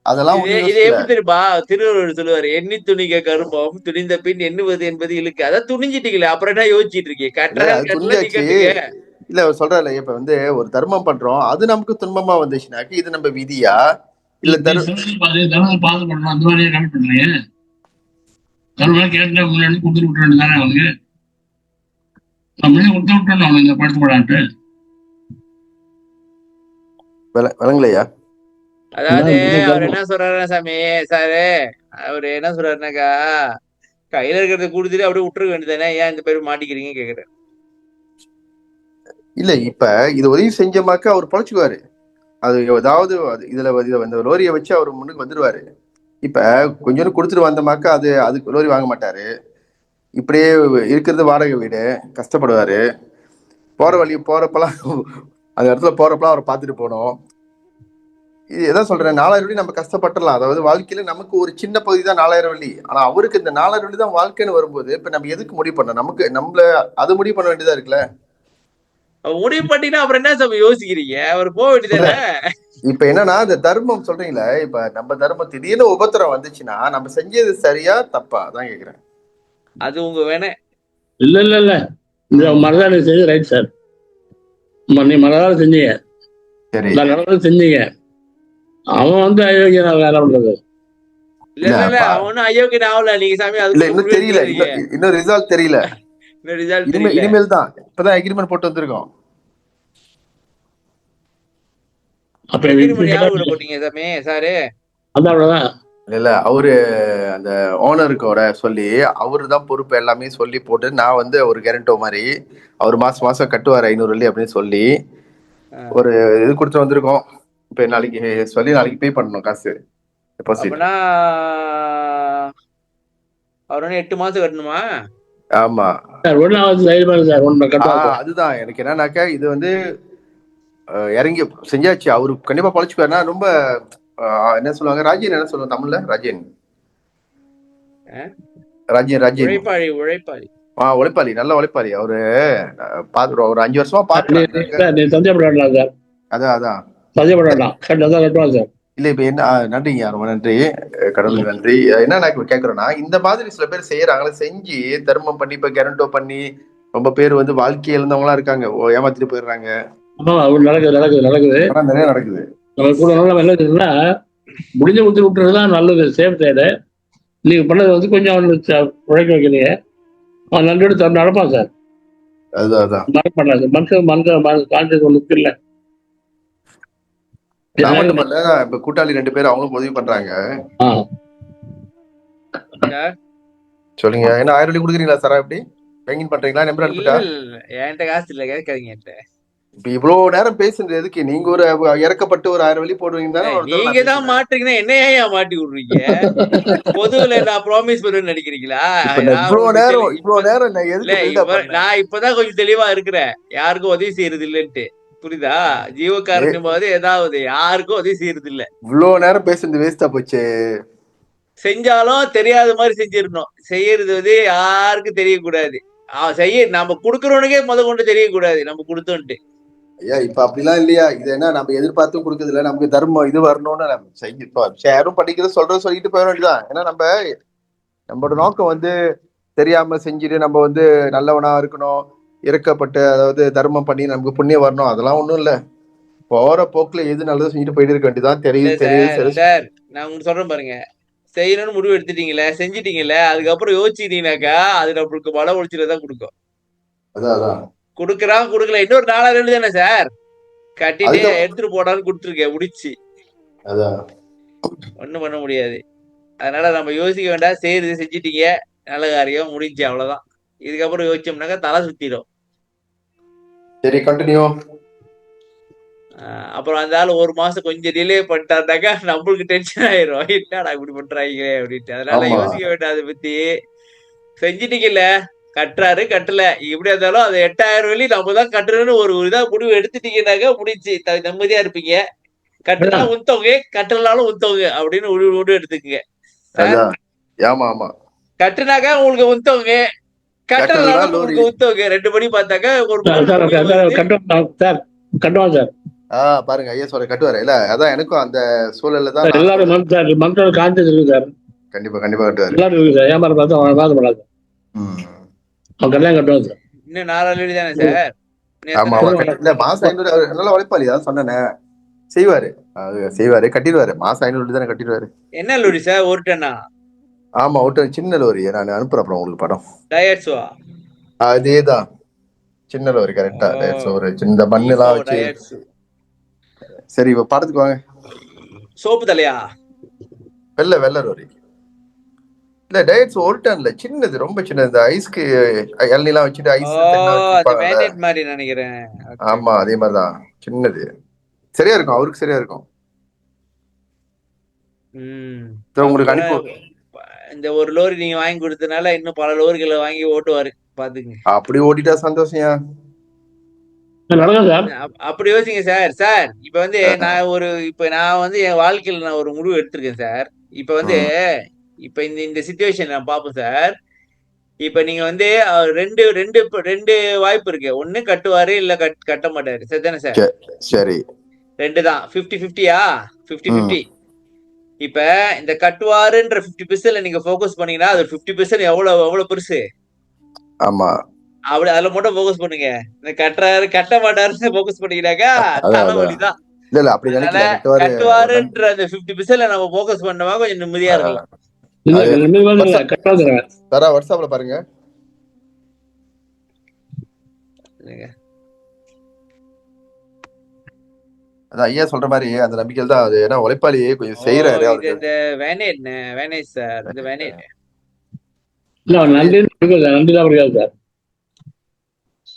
அதெல்லாம் இது எப்படி தெரியுமா, திருவள்ளுவர் சொல்லுவாரு, எண்ணி துணிக கரும்பம் துணிந்த பின் எண்ணுவது என்பது இழுக்கு. அதான் துணிஞ்சிட்டீங்களே, அப்புறம் என்ன யோசிச்சுட்டு இருக்கீங்க? இல்ல அவர் சொல்றாரு, இப்ப வந்து ஒரு தர்மம் பண்றோம், அது நமக்கு துன்பமா வந்துச்சுனாக்கி இது நம்ம விதியா இல்ல தர்மம் பாது பண்ணணும், அந்த மாதிரியே கமிட் பண்றீங்க. தர்மம் கேட்டு முன்னாடி கொடுத்துட்டு விட்டு வேண்டியது தானே அவனுக்கு, நம்ம கொடுத்து விட்டோம் அவனுங்க படுத்து போடான்ட்டு. விளங்கலையா? அதாவது அவர் என்ன சொல்றாரு சாமி சாரு, அவரு என்ன சொல்றாருனாக்கா, கையில இருக்கிறத கொடுத்துட்டு அப்படியே விட்டுருக்க வேண்டியதானே, ஏன் இந்த பேரு மாட்டிக்கிறீங்க கேக்குறேன். இல்ல இப்ப இது உதவி செஞ்சமாக்க அவர் பொழைச்சுக்குவாரு. அது ஏதாவது இதுல இந்த லோரியை வச்சு அவர் முன்னுக்கு வந்துருவாரு. இப்ப கொஞ்சம் கொடுத்துட்டு வந்தமாக்க அதுக்கு லோரி வாங்க மாட்டாரு. இப்படியே இருக்கிறது வாடகை வீடு, கஷ்டப்படுவாரு. போறப்பெல்லாம் அந்த இடத்துல போறப்பெல்லாம் அவரை பார்த்துட்டு போனோம். இது எதான் சொல்றேன், 4,000 வள்ளி நம்ம கஷ்டப்பட்டுலாம், அதாவது வாழ்க்கையில நமக்கு ஒரு சின்ன பகுதி தான் 4,000 வள்ளி. ஆனா அவருக்கு இந்த 4,000 வள்ளி தான் வாழ்க்கைன்னு வரும்போது இப்ப நம்ம எதுக்கு முடிவு பண்ண, நம்மள அது முடிவு பண்ண வேண்டியதா இருக்குல்ல. முடிவு பண்ணினா அப்புறம் என்ன சாமி யோசிக்கிறீங்க, அவர் போக வேண்டியதானே. இப்ப என்னன்னா, இந்த தர்மம் சொல்றீங்களே, இப்ப நம்ம தர்மம் திடீர்னு உபத்திரம் வந்துச்சுன்னா நம்ம செஞ்சது சரியா தப்பா தான் கேக்குறேன். அது உங்க வேணே. இல்ல இந்த மரதான செஞ்சு ரைட் சார், நீ மரதான செஞ்சீங்க, செஞ்சீங்க, அவன் வந்து அயோக்கியனா வேலை பண்றது. இல்ல அவனும் அயோக்கியன் ஆகல, நீங்க சாமி அது இன்னும் தெரியல, இன்னும் ரிசல்ட் தெரியல, இனிமேல் தான், இப்பதான் அக்ரிமெண்ட் போட்டு வந்திருக்கோம். போட்டீங்க சாமி சாரு? இல்ல அவரு அந்த ஓனருக்கோட சொல்லி அவரு தான் பொறுப்பு எல்லாமே சொல்லி போட்டு, நான் வந்து ஒரு கேரண்டோ மாதிரி அவர் மாசம் கட்டுவார் 500 வள்ளி அப்படின்னு சொல்லி ஒரு இது கொடுத்து வந்திருக்கோம். இப்ப நாளைக்கு சொல்லி நாளைக்கு பே பண்ணணும் காசு டெபாசிட். அவர் 8 மாசம் கட்டணுமா? ஆமா, அதுதான் எனக்கு என்னன்னாக்கா, இது வந்து இறங்கி செஞ்சாச்சு, அவரு கண்டிப்பா பழச்சுக்குவாருன்னா. ரொம்ப என்ன சொல்லுவாங்க, ராஜ்யன் என்ன சொல்லுவாங்க தமிழ்ல, ராஜ்யன் உழைப்பாளி, நல்ல உழைப்பாளி அவரு. பாத்துருவோம், ஒரு 5 வருஷமா பாத்துருக்கேன். அதான் இல்ல இப்ப என்ன, நன்றிங்க, ரொம்ப நன்றி, கடவுளுக்கு நன்றி. என்ன நான் கேக்குறேன்னா, இந்த மாதிரி சில பேர் செய்யறாங்களே, செஞ்சு தர்மம் பண்ணி இப்ப கேரண்டோ பண்ணி ரொம்ப பேர் வந்து வாழ்க்கை இழந்தவங்களா இருக்காங்க, ஏமாத்திட்டு போயிடுறாங்க. நடக்குது, நிறைய நடக்குது. முடிஞ்ச கொடுத்து விட்டுறதுதான் நல்லது, சேஃப் சைடு. நீங்க பண்ணது வந்து கொஞ்சம் உழைக்க வைக்கிறீங்க, அவன் நன்றி நடப்பான் சார். அதுதான் மனுஷன் ஒண்ணு இல்ல. இப்ப கூட்டாளி 2 பேர் அவங்களும் உதவி பண்றாங்க. சொல்லுங்க, என்ன 1000 வள்ளி கொடுக்குறீங்களா சார்? எப்படி பேங்கிங் பண்றீங்களா? நம்பர் அனுப்பிட்டா? என்கிட்ட காசு இல்ல, கேட்காதீங்க. இப்ப இவ்வளவு நேரம் பேசுறது எதுக்கு? நீங்க ஒரு இறக்கப்பட்டு ஒரு 1000 வெள்ளி போடுவீங்க தானே ஒரு தடவை நான் நீங்க தான் பேசுனேன். மாட்டுறீங்கன்னா என்னையா மாட்டி விடுறீங்க? பொதுவுல நான் ப்ராமிஸ் பண்ணுவேன்னு நினைக்கிறீங்களா? இப்ப நான் நான் இவ்வளவு உங்களுக்கு நேரம் நான் இல்ல எதுக்கு பில்டப் பண்ணேன்? நான் இப்பதான் கொஞ்சம் தெளிவா இருக்கிறேன். யாருக்கும் உதவி செய்யறது இல்லைன்ட்டு. புரியுதா? ஜீவகாருண்யம் போது ஏதாவது யாருக்கும் உதவி செய்யறது இல்ல. இவ்வளவு நேரம் பேசுறது வேஸ்டா போச்சு. செஞ்சாலும் தெரியாத மாதிரி செஞ்சிடணும். செய்யறது வந்து யாருக்கும் தெரியக்கூடாது. நம்ம குடுக்கறவனுக்கே கொண்டு தெரியக்கூடாது நம்ம கொடுத்தோன்ட்டு. ஐயா இப்ப அப்படிலாம் இல்லையா? இது என்ன நம்ம எதிர்பார்த்தும் கொடுக்கறது இல்ல. நமக்கு தர்மம் இது வரணும்னு நம்ம செய்ய ஷேரும் படிக்கிறது சொல்றது சொல்லிட்டு போயிட வேண்டியதான். ஏன்னா நம்மளோட நோக்கம் வந்து தெரியாம செஞ்சுட்டு நம்ம வந்து நல்லவனா இருக்கணும், இறக்கப்பட்டு அதாவது தர்மம் பண்ணி நமக்கு புண்ணியம் வரணும், அதெல்லாம் ஒண்ணும் இல்ல. போற போக்குல எது நல்லது செஞ்சுட்டு போயிட்டு இருக்க வேண்டியதான். தெரியுது சார், நான் உங்களுக்கு சொல்றேன் பாருங்க. செய்யணும்னு முடிவு எடுத்துட்டீங்களே, செஞ்சிட்டீங்கல்ல, அதுக்கப்புறம் யோசிச்சிட்டீங்கன்னாக்கா அது நம்மளுக்கு மன உளைச்சல தான் கொடுக்கும். அதான் கொடுக்குறான் கொடுக்கல இன்னொரு 4000 தானே சார் கட்டிட்டு அதுக்கு எடுத்துட்டு போடான்னு கொடுத்துருக்கேன் முடிச்சு. அதான் ஒண்ணும் பண்ண முடியாது. அதனால நம்ம யோசிக்க வேண்டாம். செய்யறது செஞ்சிட்டீங்க, நல்ல காரியம் முடிஞ்சு, அவ்வளவுதான். இதுக்கப்புறம் யோசிச்சோம்னாக்கா தலை சுத்திடும். சரி கண்டினியூ. அப்புறம் அந்த ஆள் ஒரு மாசம் கொஞ்சம் டிலே பண்ணிட்டாருனாக்கா நம்மளுக்கு டென்ஷன் ஆயிரும். என்னடா இப்படி பண்றாங்களே அப்படின்ட்டு. அதனால ஆமா யோசிக்க வேண்டாம் அதை பத்தி. செஞ்சிட்டீங்கல்ல, கட்டுறாரு கட்டல இப்படியா இருந்தாலும் அது 8000 வெள்ளி நம்ம தான் கட்டுறோன்னு ஒரு இதா முடிவு எடுத்துட்டீங்கன்னாக்கா முடிச்சு நிம்மதியா இருப்பீங்க. கட்டுனா உத்தவங்க, கட்டலனாலும் உத்தவங்க அப்படின்னு முடிவு எடுத்துக்கங்க. அதான் ஆமா ஆமா கட்டுனாக்கா உங்களுக்கு உத்தவங்க, கட்டலனாலும் உங்களுக்கு உத்தவங்க. 2 படி பார்த்தாக்கா ஒரு கட்டுவான் சார். பாருங்க ஐயா சொல்ற கட்டுவாரு இல்ல. அதான் எனக்கும் அந்த சூழல்ல தான் எல்லாரும் மனசோட கான்சியஸ் இருக்கு சார். கண்டிப்பா கண்டிப்பா கட்டுவாரு. எல்லாரும் இருக்கு சார். ஏமாற பார்த்து அவன் பாத பண்ணாது. அவன் கல்யாணம் கட்டுவான் சார். இன்னும் 4 தானே சார்? ஆமா இல்ல மாசம் 500 நல்லா உழைப்பாளி தான் சொன்னேனே. செய்வாரு கட்டிடுவாரு. மாசம் 500 தானே கட்டிடுவாரு. என்ன லோரி சார்? ஒரு டன்னா? ஆமா ஒரு சின்ன லோரி. நான் அனுப்புறேன் அப்புறம் உங்களுக்கு படம். டயர்ஸ்வா? அதேதான் சின்ன லோரி கரெக்டா. ஒரு சின்ன மண்ணெல்லாம் வச்சு. சரி இப்ப படத்துக்கு வாங்க. சோப்பு தலையா? வெள்ள லோரி இல்ல. டயட்ஸ் ஒரு டன் இல்ல, சின்னது, ரொம்ப சின்னது. ஐஸ்க்கு இளநீலாம் வச்சுட்டு ஐஸ் மாதிரி நினைக்கிறேன். ஆமா அதே மாதிரிதான் சின்னது. சரியா இருக்கும், அவருக்கு சரியா இருக்கும். உங்களுக்கு அனுப்பி இந்த ஒரு லோரி நீங்க வாங்கி கொடுத்தனால இன்னும் பல லோரிகளை வாங்கி ஓட்டுவாரு பாத்துங்க. அப்படி ஓட்டிட்டா சந்தோஷம். அப்படி யோசிங்க சார். சார் இப்ப வந்து நான் வந்து என் வாழ்க்கையில நான் ஒரு முடிவு எடுத்திருக்கேன் சார். இப்ப வந்து இப்ப இந்த சிச்சுவேஷன் நான் பாப்போம் சார். இப்ப நீங்க வந்து ரெண்டு வாய்ப்பு இருக்கு. ஒண்ணு கட்டுவாரு, இல்ல கட்ட மாட்டாரு. சரிதானே சார்? சரி 2 தான். 50-50யா? 50-50. இப்ப இந்த கட்டுவாருன்ற 50% நீங்க போக்கஸ் பண்ணீங்கன்னா அது 50% எவ்வளவு பெருசு. ஆமா அப்படி அதுல மட்டும் போக்கஸ் பண்ணுங்க. இந்த கட்டுறாரு கட்ட மாட்டாருன்னு போக்கஸ் பண்ணீங்கன்னாக்கா தலைவலிதான். இல்ல அப்படி கட்டுவாருன்ற அந்த 50% நம்ம போக்கஸ் பண்ணவா கொஞ்சம் நிம்மதியா இருக்கலாம். வாட்ஸ்அப்ல பாருங்க. அது ஐயா சொல்ற மாதிரி அந்த நம்பிக்கையில் தான். அது ஏன்னா உழைப்பாளி கொஞ்சம் செய்யறாரு. நன்றி தான் இருக்காது சார்.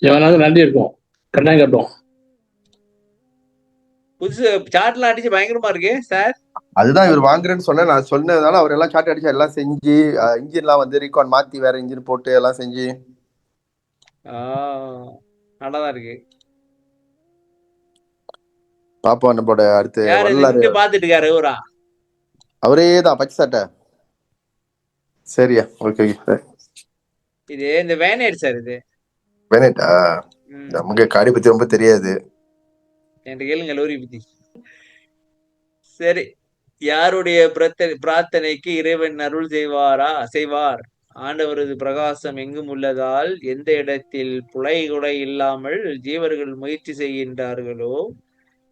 எவனாவது நன்றி இருக்கும், கட்டாயம் கட்டுவோம். புதுசு சாட்லாம் அடிச்சு பயங்கரமா இருக்கு சார். அதுதான் இவர் வாங்குறேன்னு சொன்ன. நான் சொன்னதுனால அவர் எல்லாம் சாட் அடிச்சு எல்லாம் செஞ்சு இன்ஜின்லாம் வந்து ரீகான் மாத்தி வேற இன்ஜின் போட்டு எல்லாம் செஞ்சு நல்லாதான் இருக்கு. பாப்போம் நம்மளோட அடுத்து பாத்துட்டு இருக்காரு ஊரா. அவரே தான் பச்சை சட்டை. சரியா ஓகே. இது இந்த வேனேட் சார். இது வேனேட்டா? நமக்கு காடி பத்தி ரொம்ப தெரியாது. என்கிட்ட கேளுங்க லோரி பத்தி. சரி, யாருடைய பிரார்த்தனைக்கு இறைவன் அருள் செய்வார். ஆண்டவரது பிரகாசம் எங்கும் உள்ளதால் எந்த இடத்தில் புலை கூட இல்லாமல் ஜீவர்கள் முயற்சி செய்கின்றார்களோ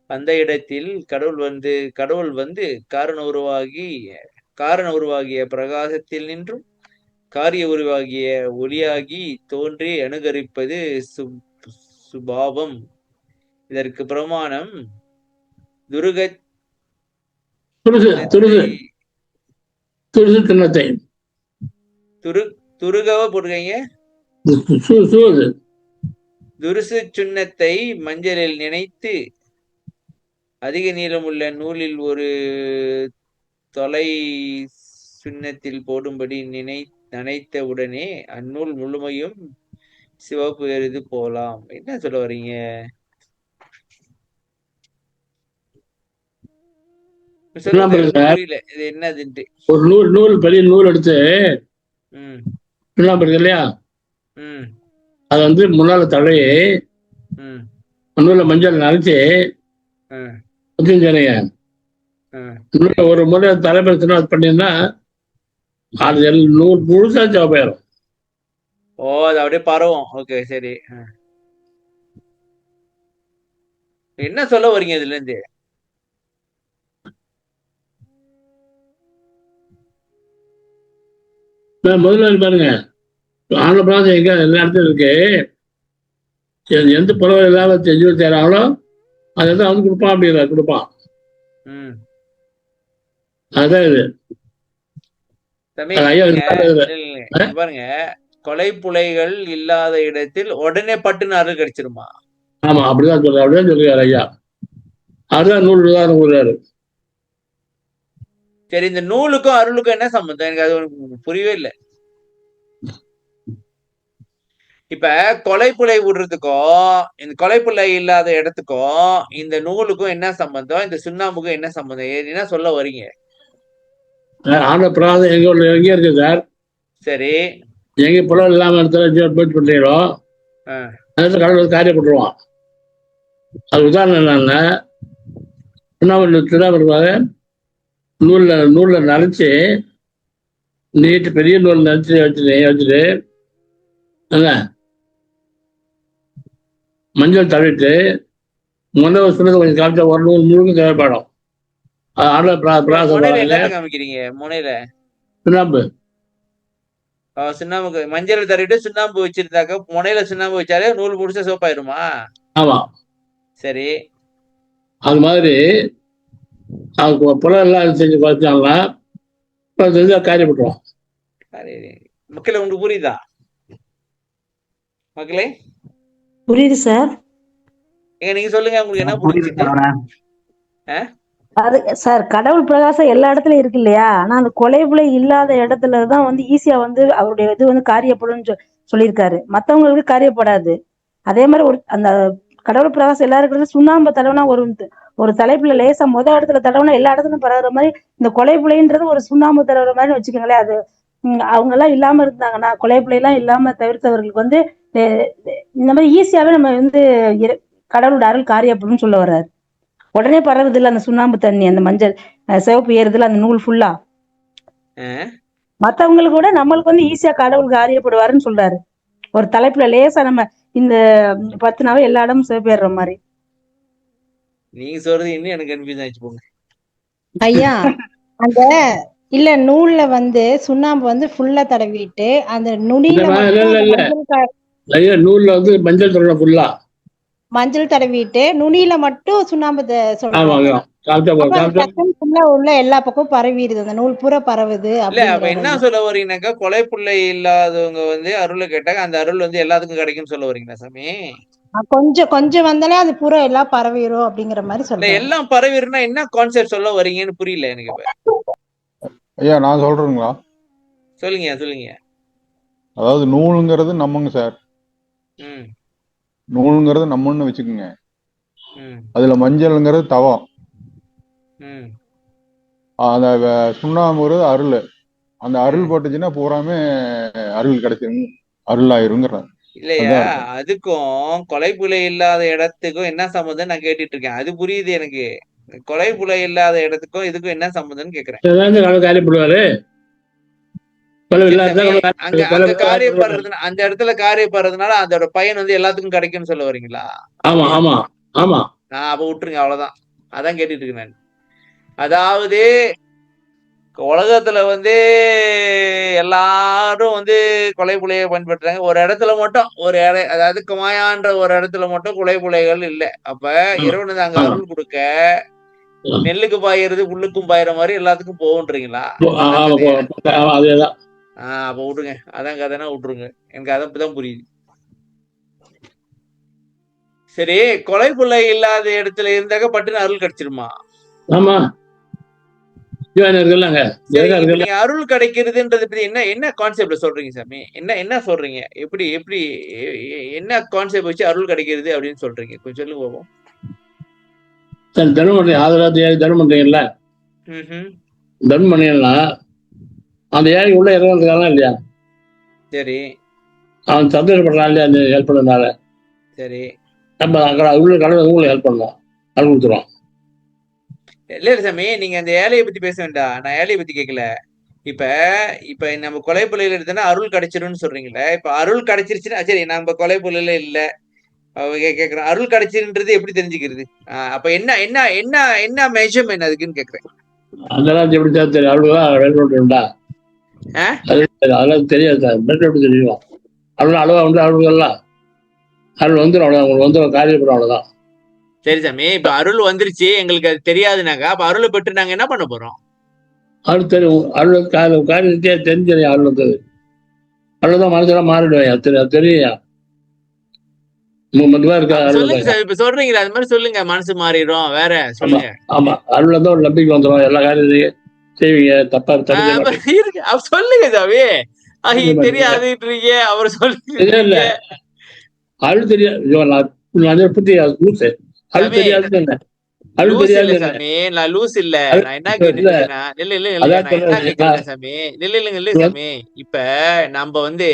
அந்த இடத்தில் கடவுள் வந்து காரண உருவாகிய பிரகாசத்தில் நின்றும் காரிய உருவாகிய ஒளியாகி தோன்றி அனுகரிப்பது சுபாவம். இதற்கு பிரமாணம் துருகவ போட்டுக்கீங்க. துருசு சுண்ணத்தை மஞ்சளில் நினைத்து அதிக நீளமுள்ள நூலில் ஒரு தொலை சுண்ணத்தில் போடும்படி நனைத்த உடனே அந்நூல் முழுமையும் சிவப்பு எருது போலாம். என்ன சொல்ல வர்றீங்க? சொல்லுங்க, எனக்கு புரியல இது என்னதுன்ட்டு. ஒரு நூல் பெரிய நூல் எடுத்து சுண்ணாம்பு இருக்கு இல்லையா, அது வந்து முன்னால தடவி நூல மஞ்சள் நரைச்சி ஒரு முறை தலைப்படுத்தினா அது பண்ணீங்கன்னா அது நூல் முழுசா சிவப்பாயிரும். ஓ, அது அப்படியே பரவும். ஓகே, சரி. என்ன சொல்ல வரீங்க இதுல இருந்து? முதல்ல பாருங்க, ஆங்கில பிராந்தம் எங்க எல்லா இடத்துலயும் இருக்கு. எந்த புறவை இல்லாம செஞ்சு செய்யறாங்களோ அது வந்து அவனுக்கு கொடுப்பான், அப்படிங்கிற கொடுப்பான். அதான் இது. பாருங்க, கொலை புலைகள் இல்லாத இடத்தில் உடனே பட்டுன்னு அருள் கிடைச்சிருமா? ஆமா, அப்படிதான் சொல்ற, அப்படிதான் சொல்லுறாரு ஐயா. அதுதான் நூல் உதாரணம் கூறுறாரு. சரி, இந்த நூலுக்கும் அருளுக்கும் என்ன சம்பந்தம்? எனக்கு அது புரியவே இல்லை. இப்ப கொலைப்புலை விடுறதுக்கும் இந்த கொலைப்புலை இல்லாத இடத்துக்கும் இந்த நூலுக்கும் என்ன சம்பந்தம்? இந்த சுண்ணாம்புக்கும் என்ன சம்பந்தம்? என்ன சொல்ல வரீங்க? ஆன பிராதம் எங்க இருக்கு சார்? சரி, எங்க புலம் இல்லாம இடத்துல போயிட்டு பண்ணிடுறோம், கடவுள் காரியப்பட்டுருவான். அது உதாரணம் என்னன்னா, சுண்ணாம்பு நூல்ல நரைச்சி நீட்டு பெரிய நூல் நரைச்சி வச்சுட்டு மஞ்சள் தவிட்டு முதல் சுண்ணத்தை கொஞ்சம் காமிச்சா ஒரு நூல் முழுக்க தேவைப்படும். காமிக்கிறீங்க முனையில சுண்ணாம்பு சுண்ணாம்புக்கு மஞ்சள் தடவிட்டு சுண்ணாம்பு வச்சிருந்தாக்க முனையில சுண்ணாம்பு வச்சாலே நூல் முடிச்சா சோப்பாயிருமா? ஆமா, சரி. அது மாதிரி புலம் எல்லாம் செஞ்சு பார்த்தாங்களா காரியப்பட்டுருவோம். மக்களே, உங்களுக்கு புரியுதா? மக்களே புரியுது சார். நீங்க சொல்லுங்க, உங்களுக்கு என்ன புரியுது? அது சார், கடவுள் பிரகாசம் எல்லா இடத்துலயும் இருக்கு இல்லையா? ஆனா அந்த கொலைப்புலை இல்லாத இடத்துலதான் வந்து ஈஸியா வந்து அவருடைய இது வந்து காரியப்படும் சொல்லியிருக்காரு. மத்தவங்களுக்கு காரியப்படாது. அதே மாதிரி அந்த கடவுள் பிரகாசம் எல்லா இடத்துலயும் சுண்ணாம்பு தடவுனா ஒரு தலைப்புல லேசா இடத்துல தடவுனா எல்லா இடத்துலயும் பரவுற மாதிரி இந்த கொலைப்புலைன்றது ஒரு சுண்ணாம்பு தடவுற மாதிரி வச்சுக்கோங்களேன். அது அவங்க எல்லாம் இல்லாம இருந்தாங்கன்னா, கொலைப்புலை எல்லாம் இல்லாம தவிர்த்தவர்களுக்கு வந்து இந்த மாதிரி ஈஸியாவே நம்ம வந்து கடவுளோட அருள் காரியப்படும் சொல்ல வர்றாரு. உடனே பரவுது இல்ல அந்த சுண்ணாம்பு தண்ணி, அந்த மஞ்சள் சிவப்பு ஏறுதுல அந்த நூல் ஃபுல்லா. மத்தவங்களுக்கு கூட நம்மளுக்கு வந்து ஈஸியா கடவுளுக்கு காரியப்படுவாருன்னு சொல்றாரு. ஒரு தலைப்புல லேசா நம்ம இந்த 10 நாள் எல்லா இடமும் சிவப்பேறுற மாதிரி. நீங்க சொல்றது இன்னும் எனக்கு கன்ஃபியூஸ் ஆயிடுச்சு போங்க ஐயா. அந்த இல்ல நூல்ல வந்து சுண்ணாம்பு வந்து ஃபுல்லா தடவிட்டு அந்த நுனியில நூல்ல வந்து மஞ்சள் தடவை ஃபுல்லா மஞ்சள் தடவிட்டு நுனியில மட்டும் சுண்ணாம்பு உள்ள எல்லா பக்கம் பரவிடுது, அந்த நூல் பூரா பரவுது. அப்ப என்ன சொல்ல வரீங்கன்னாக்கா, கொலைப்புள்ளை இல்லாதவங்க வந்து அருளை கேட்டாங்க, அந்த அருள் வந்து எல்லாத்துக்கும் கிடைக்கும்னு சொல்ல வரீங்களா சாமி? கொஞ்சம் வந்தாலே அது பூரா எல்லாம் பரவிடும் அப்படிங்கிற மாதிரி சொல்ல. எல்லாம் பரவிடும்னா என்ன கான்செப்ட் சொல்ல வரீங்கன்னு புரியல எனக்கு. ஐயா, நான் சொல்றேங்களா? சொல்லுங்க. அதாவது நூலுங்கிறது நம்மங்க சார். நூலுங்கிறது நம்மன்னு வச்சுக்கோங்க. அதுல மஞ்சள்ங்கிறது தவம், அந்த சுண்ணாம்புங்கிறது அருள். அந்த அருள் போட்டுச்சுன்னா பூராமே அருள் கிடைச்சிருங்க, அருள் ஆயிருங்கிற. இல்லையா? அதுக்கும் கொலைப்புலை இல்லாத இடத்துக்கும் என்ன சம்பந்தம் நான் கேட்டுட்டு இருக்கேன். அது புரியுது எனக்கு. கொலைப்புலை இல்லாத இடத்துக்கும் இதுக்கும் என்ன சம்பந்தம்னு கேக்குறேன். காரியப்படுவாரு அங்க காரியப்படுறதுனா அந்த இடத்துல காரியப்படுறதுனால அதோட பயன் வந்து எல்லாத்துக்கும் கிடைக்கும்னு சொல்ல வரீங்களா? ஆமா ஆமா ஆமா. நான் அப்ப விட்டுருங்க, அவ்வளவுதான். அதான் கேட்டுட்டு இருக்கேன் நான். அதாவது உலகத்துல வந்து எல்லாரும் வந்து கொலைப்புலையை பயன்படுத்துறாங்க. ஒரு இடத்துல மட்டும் அதாவது குமாயான்ற ஒரு இடத்துல மட்டும் கொலைப்புலைகள் இல்லை. அப்ப இறைவனுக்கு அங்க அருள் கொடுக்க நெல்லுக்கு பாயிறது உள்ளுக்கும் பாயிற மாதிரி எல்லாத்துக்கும் போகுன்றீங்களா? அதேதான். அப்ப விட்டுருங்க, அதான் கதைனா விட்டுருங்க. எனக்கு அதான் புரியுது. சரி, கொலை புள்ளை இல்லாத இடத்துல இருந்தாக்க பட்டுன்னு அருள் கிடைச்சிருமா? ஆமா, ஜீவன் இருக்குல்லங்க, சரி, ஜெகா இப்ப இருக்குல்ல. நீங்க அருள் கிடைக்கிறதுன்றது பத்தி என்ன என்ன கான்செப்ட்ல சொல்றீங்க சாமி? என்ன சொல்றீங்க? எப்படி எப்படி என்ன கான்செப்ட் வச்சு அருள் கிடைக்கிறது அப்படின்னு சொல்றீங்க? கொஞ்சம் சொல்லுங்க பாப்போம். சரி, தர்மம் பண்றீங்க, ஆதரவு ஏழை தர்மம் பண்றீங்கல்ல, ம்ஹும். தர்மம் பண்ணீங்கன்னா அந்த ஏழை உள்ள இறங்குறதுக்காக இல்லையா, சரி அவன் சந்தோஷப்படுறான் இல்லையா அந்த ஹெல்ப் பண்ணதுனால, சரி. நம்ம அங்கே உள்ள கடவுள் உங்களுக்கு ஹெல்ப் பண்ணலாம், அது கொடுத்துருவோம். இல்ல இல்ல சாமி, நீங்க அந்த ஏழையை பத்தி பேச வேண்டாம். நான் ஏழையை பத்தி கேட்கல. இப்ப இப்ப நம்ம கொலை புள்ளையில எடுத்தோன்னா அருள் கிடைச்சிரும்னு சொல்றீங்கல்ல. இப்ப அருள் கிடைச்சிருச்சுன்னா சரி, நம்ம கொலை புள்ளையில இல்ல கேக்குறேன், அருள் கிடைச்சிருன்றது எப்படி தெரிஞ்சுக்கிறது? அப்ப என்ன என்ன என்ன என்ன மெஷர்மென்ட் அதுக்குன்னு கேக்குறேன். அதெல்லாம் எப்படி தான் தெரியும், அவ்வளோதான் வேலை உண்டா, ஆ? அதெல்லாம் தெரியாது சார், பெட் எப்படி தெரியும், அவ்வளோ அளவா உண்டு அவ்வளோலாம், அருள் வந்துடும், அவ்வளோ உங்களுக்கு வந்துடும், காரியப்படும், அவ்வளோதான். சரி சாமி, இப்ப அருள் வந்துருச்சு, எங்களுக்கு அது தெரியாதுனாக்கா அப்ப அருளை பெற்று நாங்க என்ன பண்ண போறோம்? அருள் தெரியும், அருள் காரியத்தையே தெரிஞ்சு அருள் வந்தது, அவ்வளோதான், மனசெல்லாம் மாறிடுவேன், அது தெரியும், மதுவா இருக்கா அப்ப அருள் சொல்லுங்க தாங்க. சார், இப்ப சொல்றீங்களா அது மாதிரி சொல்லுங்க, மனசு மாறிடும். வேற ஆமா சொல்லுங்க. ஆமா, அருள் தான் ஒரு நம்பிக்கை வந்துடும், எல்லா காரியத்தையும் செய்வீங்க, தப்பா தடுக்க அப்ப மாட்டீங்க, இருக்கு, அப்ப சொல்லுங்க சாமி. செய்ய மாட்டீங்க. தெரியாதுன்றீங்க, அவர் இல்ல இல்ல, சொல்லிட்டு அருள் தெரியாது, நான் பத்தி லூசு, அருள் சாமி. தெரியாதுன்னு என்ன, அருள் லூஸ் இல்ல தெரியாதுன்னு என்ன, சாமி, நான் லூஸ் இல்ல. நான் என்ன இல்ல, கேட்டுட்டு இல்ல இல்ல இல்ல, அதான் நான் என்ன சொல்றேன், கேக்குறேன்னா சாமி, இல்ல இல்ல இல்ல சாமி, இப்ப நம்ம வந்து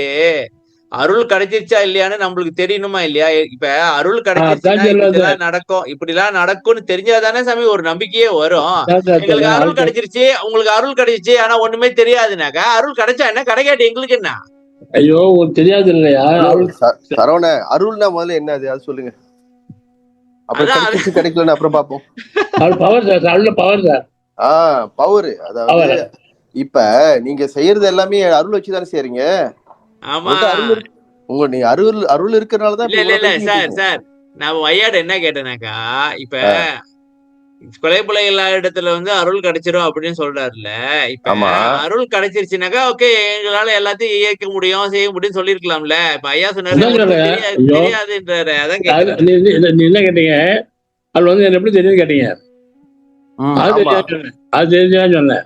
அருள் கிடைச்சிருச்சா இல்லையான்னு நம்மளுக்கு தெரியணுமா இல்லையா? இப்ப அருள் கிடைச்சிருச்சுன்னா அதான் சொல்லாது, இப்படிலாம் நடக்கும், இப்படிலாம் நடக்கும்னு தெரிஞ்சாதானே சாமி ஒரு நம்பிக்கையே வரும். அதான் எங்களுக்கு சொல்றேன், அருள் கிடைச்சிருச்சு, உங்களுக்கு அருள் கிடைச்சிச்சு, ஆனா ஒண்ணுமே தெரியாதுனாக்கா அருள் கிடைச்சா என்ன, கிடைக்காட்டி எங்களுக்கு என்ன? ஐயோ உங்களுக்கு தெரியாது இல்லையா, ஹலோ அருள் சரவண, அருள்னா முதல்ல என்ன அது சொல்லுங்க. அப்புறம் அதான் கிடைச்சிச்சு கிடைக்கலன்னு அப்புறம் பார்ப்போம். அருள் பவர் சார், அருள் பவர் சார், பவர். அதாவது பவர். இப்ப நீங்க செய்யறது எல்லாமே அருள் வச்சுதானே செய்றீங்க. ஆமா. உங்கள்ட்ட அருள் நீ அருள் அருள் இருக்கிறனாலதான் இல்ல இப்ப இல்ல இவ்வளவு இல்ல பேசிக்கிட்டு சார் இருக்கீங்க. சார், நான் வையாடு என்ன கேட்டேனாக்கா, இப்ப கொலை புலை எல்லா இடத்துல வந்து அருள் கிடைச்சிரும் அப்படின்னு சொல்றாருல்ல. இப்ப ஆமா, அருள் கிடைச்சிருச்சுனாக்கா ஓகே, எங்களால எல்லாத்தையும் இயக்க முடியும், செய்ய முடியும்னு சொல்லிருக்கலாம்ல. இப்ப ஐயா சொன்னாரு அதான் ஒண்ணும் சொல்றேன், தெரியாது ஐயோ தெரியாதுன்றாரு. அதான் கேக்குறேன். நீ என்ன கேட்டீங்க, அது வந்து என்ன எப்படி தெரியும் கேட்டீங்க, அது ஆமா. தெரியாது சொன்னேன், அது தெரிஞ்சான்னு சொன்னேன்,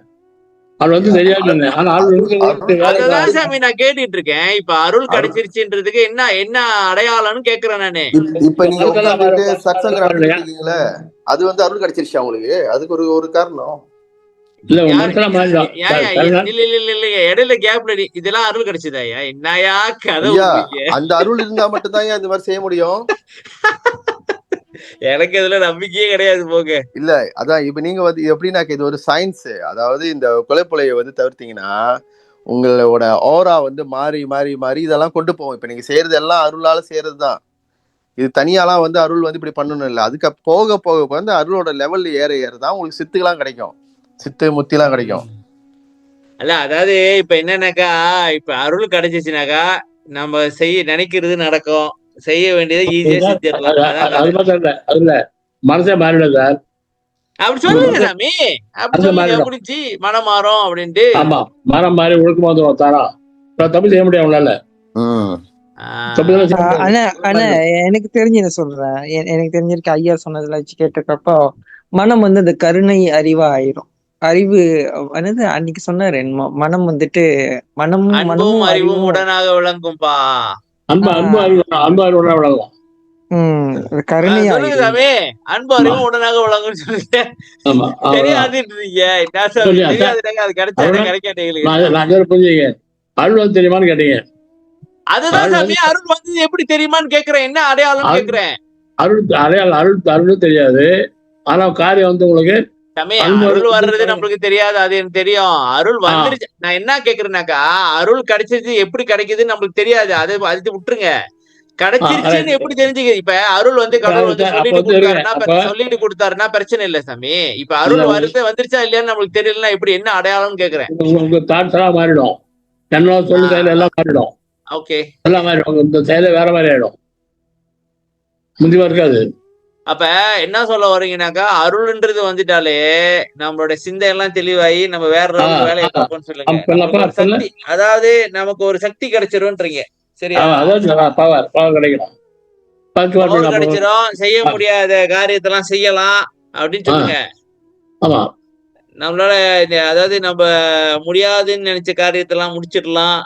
அது வந்து தெரியாது சொன்னேன், ஆனா ஆள் இருக்கு வேற அததான் சாமி நான் கேட்டுட்டு இருக்கேன். இப்ப அருள் கிடைச்சிருச்சுன்றதுக்கு என்ன என்ன அடையாளம்னு கேக்குறேன் நானு. இப்ப நீங்க மனசெல்லாம் உட்காந்துட்டு சத்சங்க மாறலையா, நடத்திட்டு இருக்கீங்களே, அது வந்து அருள் கிடைச்சிருச்சா உங்களுக்கு? அதுக்கு ஒரு ஒரு காரணம். இல்ல உங்க யாரு மனசெல்லாம் மாறிடும் இல்ல இல்ல இல்ல இல்ல, இடையில கேப்ல இதெல்லாம் அருள் கிடைச்சதாயா? என்னயா கதை ஐயா, விடுறீங்க? அந்த அருள் இருந்தா மட்டும்தான் இந்த மாதிரி செய்ய முடியும். எனக்கு இதுல நம்பிக்கையே கிடையாது போங்க. இல்ல, அதான் இப்ப நீங்க வந்து எப்படின்னா, இது ஒரு சயின்ஸ். அதாவது இந்த கொலைப்புலையை வந்து தவிர்த்தீங்கன்னா உங்களோட ஓரா வந்து மாறி மாறி மாறி இதெல்லாம் கொண்டு போவோம். இப்ப நீங்க செய்யறது எல்லாம் அருளால செய்யறதுதான். இது தனியாலாம் வந்து அருள் வந்து இப்படி பண்ணணும் இல்லை. அதுக்கு போக போக வந்து அருளோட லெவல் ஏற ஏறதான் உங்களுக்கு சித்துலாம் கிடைக்கும், சித்து முத்திலாம் கிடைக்கும். அல்ல அதாவது இப்ப என்னன்னாக்கா, இப்ப அருள் கிடைச்சிச்சுனாக்கா நம்ம நினைக்கிறது நடக்கும், செய்ய வேண்டியதை ஈஸியா செஞ்சிடலாம். அதான் அது கதை. மட்டும் இல்ல, அதுல மனசே மாறிடும் சார், அப்படி சொல்லுங்க சாமி, அப்படி மனசே சொல்லுங்க, மாறிடும். முடிஞ்சு மனம் மாறும் அப்படின்ட்டு. ஆமா, மனம் மாறி ஒழுக்கமா வந்துடும் தாரா, தப்பு செய்ய முடியும் அவங்களால, தப்பு தானே செய்ய முடியாது. ஆனா ஆனா எனக்கு தெரிஞ்சதை சொல்றேன். எனக்கு தெரிஞ்சிருக்க ஐயா சொன்னதுல வச்சு கேட்டிருக்கப்போ, மனம் வந்து இந்த கருணை அறிவா ஆயிரும். அறிவு என்னது அன்னைக்கு சொன்னாரு என்னமோ, மனம் வந்துட்டு அன்பும் மனமும் அறிவும் அறிவும் உடனாக விளங்கும்பா. அன்பு அன்பு அறிவு விளங்கும். கருணை சொல்லுங்க ஆயிரும். சாமி, அன்பு அறிவும் உடனாக விளங்கும்னு சொல்லுங்க. ஆமா, தெரியாதுன்னு இருக்கீங்க. என்ன சாமி தெரியாதுனாக்கா அது கிடைச்சா என்ன கிடைக்காட்டீங்க? நான் புரிஞ்சுங்க, அருள் வந்து தெரியுமான்னு கேட்டீங்க, அதுதான் சாமி, அருள் வந்து எப்படி தெரியுமான்னு கேக்குறேன், என்ன அடையாளம் கேக்குறேன். அருள் அடையாளம், அருள் தெரியாது, ஆனா காரியம் வந்து உங்களுக்கு சாமி அருள் வர்றது நம்மளுக்கு தெரியாது, அது எனக்கு தெரியும். அருள் வந்துருச்சு, நான் என்ன கேக்குறேன்னாக்கா, அருள் கிடைச்சிருச்சு எப்படி கிடைக்குதுன்னு நம்மளுக்கு தெரியாது, அது விட்டுருங்க. கிடைச்சிருச்சுன்னு எப்படி தெரிஞ்சுக்க? இப்ப அருள் வந்து கடவுள் வந்து சொல்லிட்டு கொடுத்தாருன்னா பிரச்சனை இல்ல சாமி. இப்ப அருள் வந்துருச்சா இல்லையான்னு நம்மளுக்கு தெரியலன்னா எப்படி, என்ன அடையாளம்னு கேக்குறேன். உங்க தாட்ஸ் எல்லாம் மாறிடும், என்னோட சொல்லு செயல் எல்லாம் மாறிடும். ஓகே, எல்லாம் மாறிடும், இந்த செயலை வேற மாதிரி ஆயிடும், முந்திமா இருக்காது. அப்ப என்ன சொல்ல வர்றீங்கன்னாக்கா, அருள்ன்றது வந்துட்டாலே நம்மளோட சிந்தையெல்லாம் தெளிவாகி நம்ம வேற லெவலுக்கு வேலையை பார்ப்போம்னு சொல்லுங்க. சக்தி, அதாவது நமக்கு ஒரு சக்தி கிடைச்சிரும்ன்றீங்க. சரியா? அதான் பவர் கிடைக்கணும். பவர் கிடைச்சிரும், செய்ய முடியாத காரியத்தெல்லாம் செய்யலாம் அப்படின்னு சொல்லுங்க. ஆமா நம்மளால அதாவது நம்ம முடியாதுன்னு நினைச்ச காரியத்தெல்லாம் முடிச்சிடலாம்,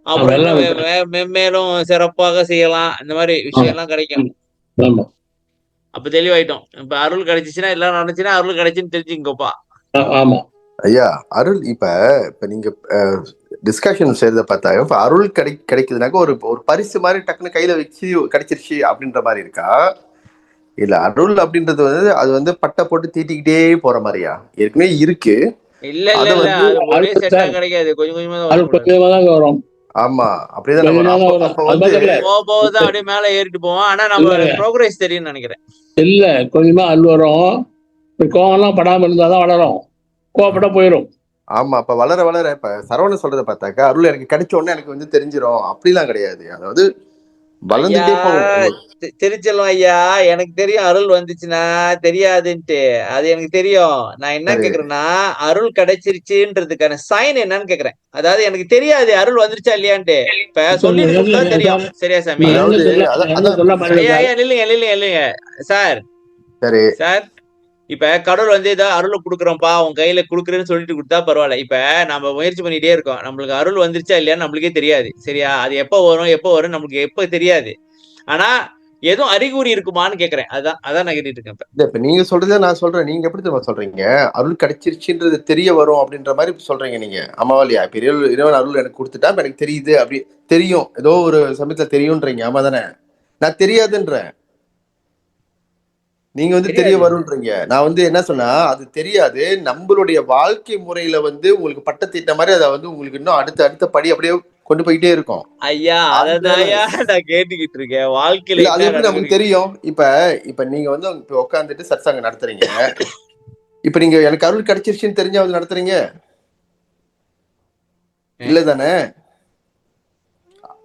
அப்புறம் இன்னும் மென்மேலும் சிறப்பாக செய்யலாம், இந்த மாதிரி விஷயம் எல்லாம் கிடைக்கும். அப்ப தெளிவாயிட்டோம். இப்ப அருள் கிடைச்சிச்சுன்னா எல்லாம் நடந்துச்சுன்னா அருள் கிடைச்சுன்னு தெரிஞ்சுங்கப்பா. ஆமா ஐயா அருள் இப்ப நீங்க டிஸ்கஷன் செய்யறத பார்த்தா இப்ப அருள் கிடைக்குதுனாக்க ஒரு ஒரு பரிசு மாதிரி டக்குன்னு கையில வச்சு கிடைச்சிருச்சு அப்படின்ற மாதிரி இருக்கா, இல்ல அருள் அப்படின்றது வந்து அது வந்து பட்டை போட்டு தீட்டிக்கிட்டே போற மாதிரியா ஏற்கனவே இருக்கு? இல்ல இல்ல இல்ல, அது ஒரே செட்டா கிடைக்காது, கொஞ்சம் கொஞ்சமா தான் வரும். ஆமா அப்படிதான் போதான் அப்படியே மேல ஏறிட்டு போவோம். ஆனா நம்ம ப்ரோக்ரஸ் தெரியும்னு நினைக்கிறேன். இல்ல கொஞ்சமா அருள் வரும், கோவம்லாம் படாம இருந்தாதான் வளரும், கோவப்பட போயிடும். ஆமா அப்ப வளர வளர இப்ப சரவணன் சொல்றத பார்த்தாக்கா அருள் எனக்கு கிடைச்ச உடனே எனக்கு வந்து தெரிஞ்சிடும் அப்படிலாம் கிடையாது. அதாவது வளர்ந்துட்டே போகும். திருச்செல்வம் ஐயா, எனக்கு தெரியும் அருள் வந்துச்சுன்னா தெரியாதுன்ட்டு, அது எனக்கு தெரியும். நான் என்ன கேக்குறேன்னா அருள் கிடைச்சிருச்சுன்றதுக்கான சைன் என்னன்னு கேக்குறேன். அதாவது எனக்கு தெரியாது அருள் வந்துருச்சா இல்லையான்ட்டு, இப்ப சொல்லிட்டு தெரியும். சரியா சாமி? இல்லைங்க சார். சரி சார், இப்ப கடவுள் வந்து ஏதோ அருளை கொடுக்குறோம்ப்பா உன் கையில குடுக்குறேன்னு சொல்லிட்டு கொடுத்தா பரவாயில்ல. இப்ப நம்ம முயற்சி பண்ணிட்டே இருக்கோம், நம்மளுக்கு அருள் வந்துருச்சா இல்லையான்னு நம்மளுக்கே தெரியாது. சரியா? அது எப்ப வரும் நம்மளுக்கு எப்ப தெரியாது. ஆனா எதுவும் அறிகுறி இருக்குமான்னு கேக்குறேன். அதான் நான் கேட்டுட்டு இருக்கேன். இப்ப நீங்க சொல்றதே நான் சொல்றேன், நீங்க எப்படி தெரியுமா சொல்றீங்க அருள் கிடைச்சிருச்சுன்றது தெரிய வரும் அப்படின்ற மாதிரி சொல்றீங்க நீங்க. ஆமாவா? பெரிய இறைவன் அருள் எனக்கு கொடுத்துட்டா எனக்கு தெரியுது, அப்படி தெரியும், ஏதோ ஒரு சமயத்துல தெரியும்ன்றீங்க. ஆமா தானே? நான் தெரியாதுன்றேன், நீங்க வந்து தெரிய வரும்ன்றீங்க. நான் வந்து என்ன சொன்னா அது தெரியாது, நம்மளுடைய வாழ்க்கை முறையில வந்து உங்களுக்கு பட்டத்திட்ட மாதிரி அதை வந்து உங்களுக்கு இன்னும் அடுத்த படி அப்படியே கொண்டு போயிட்டே இருக்கும். ஐயா அதான் நான் கேட்டுக்கிட்டு இருக்கேன். வாழ்க்கையில அது எப்படி நமக்கு தெரியும்? இப்ப நீங்க வந்து இப்ப உட்காந்துட்டு சத்சங்கம் நடத்துறீங்க, இப்ப நீங்க எனக்கு அருள் கிடைச்சிருச்சுன்னு தெரிஞ்சா வந்து நடத்துறீங்க இல்ல தானே?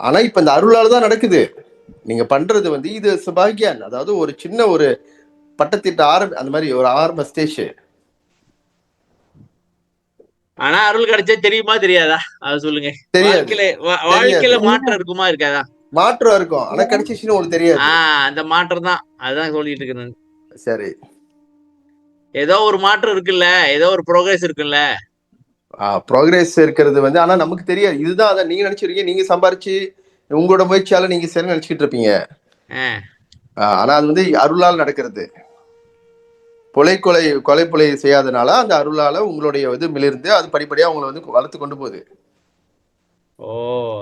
ஆனா இப்ப இந்த அருளாலதான் நடக்குது. நீங்க பண்றது வந்து இது சுபாகியான், அதாவது ஒரு சின்ன ஒரு பட்டத்திட்ட அந்த மாதிரி ஒரு ஆரம்ப ஸ்டேஜ். ஆனா அருள் கிடைச்சா தெரியுமா தெரியாதா அது சொல்லுங்க. வாழ்க்கையில மாற்றம் இருக்குமா இருக்காதா? மாற்றம் இருக்கும், ஆனா கிடைச்சிச்சுன்னு உங்களுக்கு தெரியாது. அந்த மாற்றம் தான், அதுதான் சொல்லிட்டு இருக்கேன். சரி, ஏதோ ஒரு மாற்றம் இருக்குல்ல, ஏதோ ஒரு ப்ரோக்ரஸ் இருக்குல்ல. ப்ரோக்ரஸ் இருக்கிறது வந்து ஆனா நமக்கு தெரியாது. இதுதான் அதான் நீங்க நினைச்சிருக்கீங்க, நீங்க சம்பாரிச்சு உங்களோட முயற்சியால நீங்க சரி நினைச்சுக்கிட்டு இருப்பீங்க. ஆனா அது வந்து அருளால் நடக்கிறது. கொலை செய்யாதனால அந்த அருளால உங்களுடைய இது மிளிர்ந்து அது படிப்படியா உங்களை வந்து வளர்த்து கொண்டு போகுது. ஓ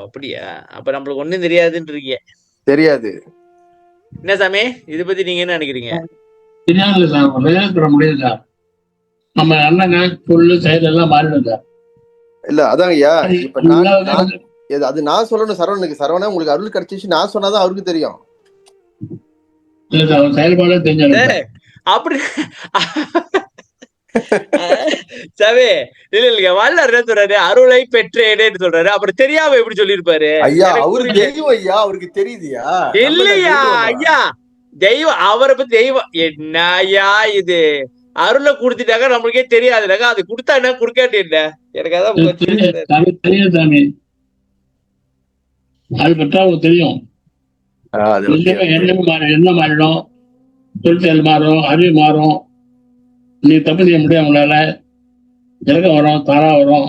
அப்படியா? அப்ப நம்மளுக்கு ஒண்ணும் தெரியாதுன்றீங்க. தெரியாது. என்ன சாமி இதை பத்தி நீங்க என்ன நினைக்கிறீங்க? தெரியாது சார், முடியாது சார். நம்ம அண்ணங்க சொல்லு செயல் எல்லாம் மாறிடுங்க. இல்ல அதான் ஐயா, இப்ப அது நான் சொல்லணும் சரவணனுக்கு. சரவணா உங்களுக்கு அருள் கிடைச்சிச்சு நான் சொன்னாதான் அவருக்கு தெரியும். செயல்பாடு தெரிஞ்ச அப்படி சவே இல்ல இல்லைங்க, வள்ளலார் என்ன சொல்றாரு? அருளை பெற்றேன்னு சொல்றாரு. அப்புறம் தெரியாம எப்படி சொல்லிருப்பாரு? ஐயா அவருக்கு தெய்வம், ஐயா அவருக்கு தெரியுதியா? இல்லையா ஐயா, தெய்வம் அவரை பத்தி தெய்வம் என்ன ஐயா இது? அருளை கொடுத்துட்டாங்க நம்மளுக்கே தெரியாதுனாங்க, அது கொடுத்தா என்ன குடுக்காட்டி என்ன? எனக்கு அதான் தெரியும் சாமி, அது பற்றா உங்களுக்கு தெரியும். என்ன மாறிடும், தொழிற்செயல் மாறும், அறிவு மாறும், நீ தப்பு செய்ய முடியாது, உங்களால இறக்கம் வரும், தாரா வரும்.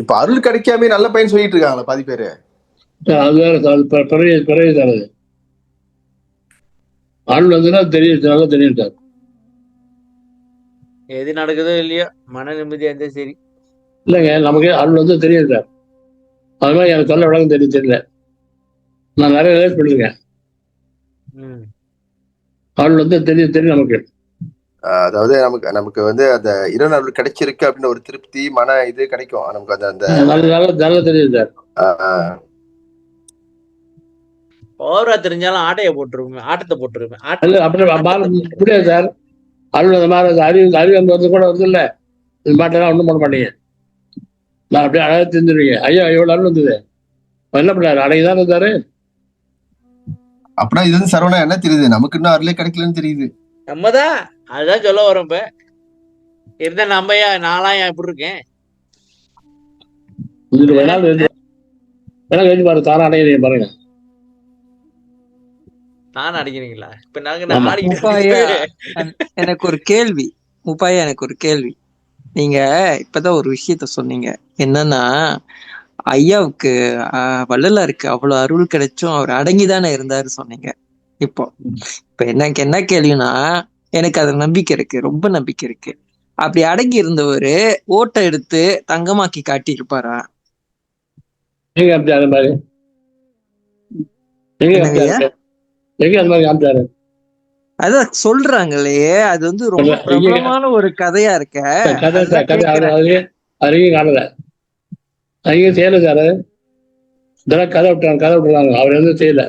இப்ப அருள் கிடைக்காம நல்ல பையன் சொல்லிட்டு இருக்காங்களா பாதி பேரு? அது பிறகு தரது அருள் வந்துன்னா தெரியும், நல்லா தெரியும் சார். எது நடக்குதோ இல்லையோ மன நிம்மதியா இருந்தா சரி. இல்லைங்க, நமக்கு அருள் வந்து தெரியும் சார். அது மாதிரி எனக்கு சொல்ல விளக்கம் தெரியல, நான் நிறைய லைஃப் பண்ணிருக்கேன். அருள் வந்து தெரியும் நமக்கு. அதாவது நமக்கு வந்து அந்த இறைவன் அருள் கிடைச்சிருக்கு அப்படின்னு ஒரு திருப்தி மன இது கிடைக்கும் நமக்கு. அந்த நல்லா தெரியும் சார். ஓவரா தெரிஞ்சாலும் ஆட்டத்தை போட்டுருவேன். அப்படி முடியாது சார். அருள் அந்த மாதிரி அறிவு அந்த வந்து கூட வந்து இல்ல, இது மாட்டெல்லாம் ஒண்ணும் பண்ண மாட்டீங்க. நான் அப்படியே அழகா தெரிஞ்சிருவீங்க. ஐயா எவ்வளவு அருள் வந்தது, என்ன பண்ணாரு? அழகுதான் இருந்தாரு. அப்படின்னா இது வந்து சரவணா என்ன தெரியுது, நமக்கு இன்னும் அருளே கிடைக்கலன்னு தெரியுது. நம்மதான் அதுதான் சொல்ல வரோம். இப்ப இருந்த நானா எப்படி இருக்கேன்? வேணா கழிச்சு பாருங்க, தானா அடையிறீங்க பாருங்க. தானே அடிக்கிறீங்களா? இப்ப நாங்க ஆமா. ஆடிக்கிட்டு முப்பாயா, இருக்குது. எனக்கு ஒரு கேள்வி. முப்பாயா, எனக்கு ஒரு கேள்வி. நீங்க இப்பதான் ஒரு விஷயத்த சொன்னீங்க. என்னன்னா, ஐயாவுக்கு வள்ளலாருக்கு அவ்வளவு அருள் கிடைச்சும் அவர் அடங்கிதானே இருந்தாரு சொன்னீங்க. இப்போ இப்ப எனக்கு என்ன கேள்வினா, எனக்கு அது நம்பிக்கை இருக்கு, ரொம்ப நம்பிக்கை இருக்கு. அப்படி அடங்கி இருந்தவரு ஓட்டை எடுத்து தங்கமாக்கி காட்டி இருப்பாரா? நீங்க அப்படி அது மாதிரி நீங்க அப்படி என்னங்கய்யா? எங்க அது மாதிரி காமிச்சாரு? அதான் சொல்றாங்களே, அது வந்து ரொம்ப பிரபலமான ஒரு கதையா இருக்க. கதை அதுதான் கதை கேக்குறேன். அருகே காணல, அருகே செய்யல சார். இதெல்லாம் கதை விட்டுறாங்க, அவர் எதுவும் செய்யல.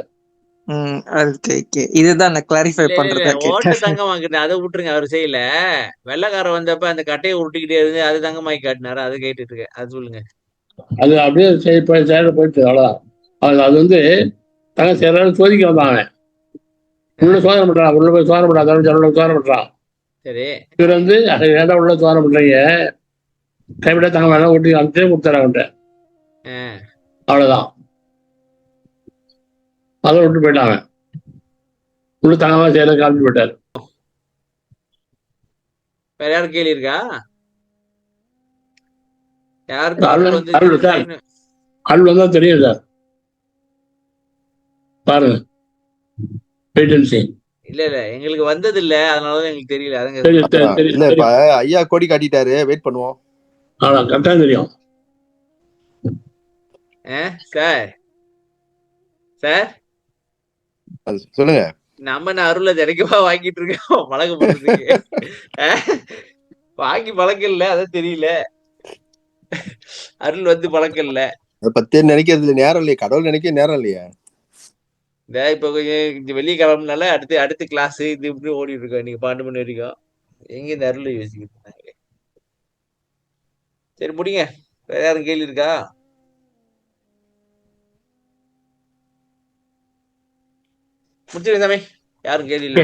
இதுதான் நான் கிளாரிஃபை இல்ல பண்றதா ஓட்ட கேட்டேன். தங்கமாக்கிட்டு அதை விட்டுருங்க, அவர் செய்யல. வெள்ளைக்காரன் வந்தப்ப அந்த கட்டையை உருட்டிக்கிட்டே இருந்து அது தங்கமாக்கி காட்டினாரு, அதை கேட்டுட்டு இருக்கேன். அது சொல்லுங்க. அது அப்படியே செயல போயிடுச்சு, அவ்வளவுதான். அது வந்து தங்க செய்யறாரு சோதிக்க வந்தாங்க. உள்ள சோதனை பண்றான், உள்ள போய் சோதனை பண்றான், சோதனை பண்றான். சரி, இவர் வந்து ஏன்டா உள்ள சோதனை பண்றீங்க, கைவிட தங்க வேலை ஓட்டி அனுப்பிச்சே கொடுத்தாரு அவன்கிட்ட. அவ்வளவுதான், அதை விட்டு போயிட்டாங்க. உள்ள தங்கமா செய்யல காமிச்சு போயிட்டாரு. வேற யாரும் கேள்வி இருக்கா? யாருக்கு அருள் அருள் வந்து அருள் சார், அருள் வந்தா தெரியும் சார், பாருங்க. Wait and see. இல்ல எங்களுக்கு வந்தது இல்ல, அதனாலதான் எங்களுக்கு தெரியல. அதுங்க இல்ல இப்ப ஐயா கோடி காட்டிட்டாரு, வெயிட் பண்ணுவோம். அவ்வளவு கரெக்டா தெரியும் சார். சார் சொல்லுங்க. நம்ம என்ன அருளை தினைக்கவா வாங்கிட்டு இருக்கோம் பழக்கம் பண்றதுக்கு? வாங்கி பழக்கம் இல்ல, அதான் தெரியல. அருள் வந்து பழக்கம் இல்ல. அதை பத்தி நினைக்கிறதுல நேரம் இல்லையா, கடவுள் நினைக்க நேரம் இல்லையா? இப்ப கொஞ்சம் வெளியே கிளம்புனால அடுத்த கிளாஸ் இது இப்படி ஓடிட்டு இருக்கோம். நீங்க 12 மணி வரைக்கும் எங்க இந்த அருளை யோசிக்கிட்டு இருந்தாங்க. சரி முடிங்க. வேற யாரும் கேள்வி இருக்கா? முடிச்சிருங்க சாமி, யாரும் கேள்வி இல்லை.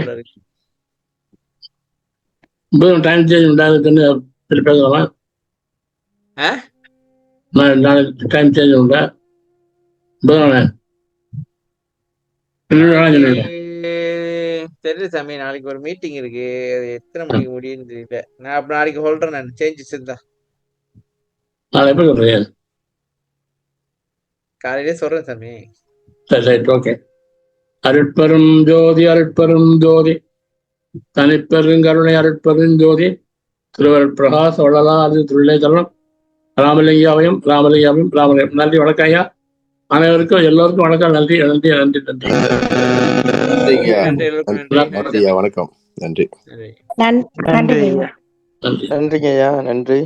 டைம் சேஞ்ச் உண்டாகுதுன்னு சரி பேசலாமா? டைம் சேஞ்ச் உண்டா? தெரியல சாமி, நாளைக்கு ஒரு மீட்டிங் இருக்கு, அது எத்தனை மணிக்கு முடியும்னு தெரியல. நான் அப்ப நாளைக்கு சொல்றேன், நான் சேஞ்சஸ் இருந்தா நாளை எப்ப சொல்றீங்க? காலையிலே சொல்றேன் சாமி. சரி, ஓகே. அருட்பெரும் ஜோதி, அருட்பெரும் ஜோதி, தனிப்பெருங்கருணை, அருட்பெரும் ஜோதி, திருவருட் பிரகாச வள்ளலார் திருவிழை தருணம், ராமலிங்காவையும் ராமலிங்காவையும் ராமலிங்கம். நன்றி, வணக்கம் ஐயா. அனைவருக்கும் எல்லோருக்கும் வணக்கம். நன்றி நன்றி நன்றி நன்றி நன்றி ஐயா, வணக்கம். நன்றி நன்றி. நன்றிங்க ஐயா, நன்றி.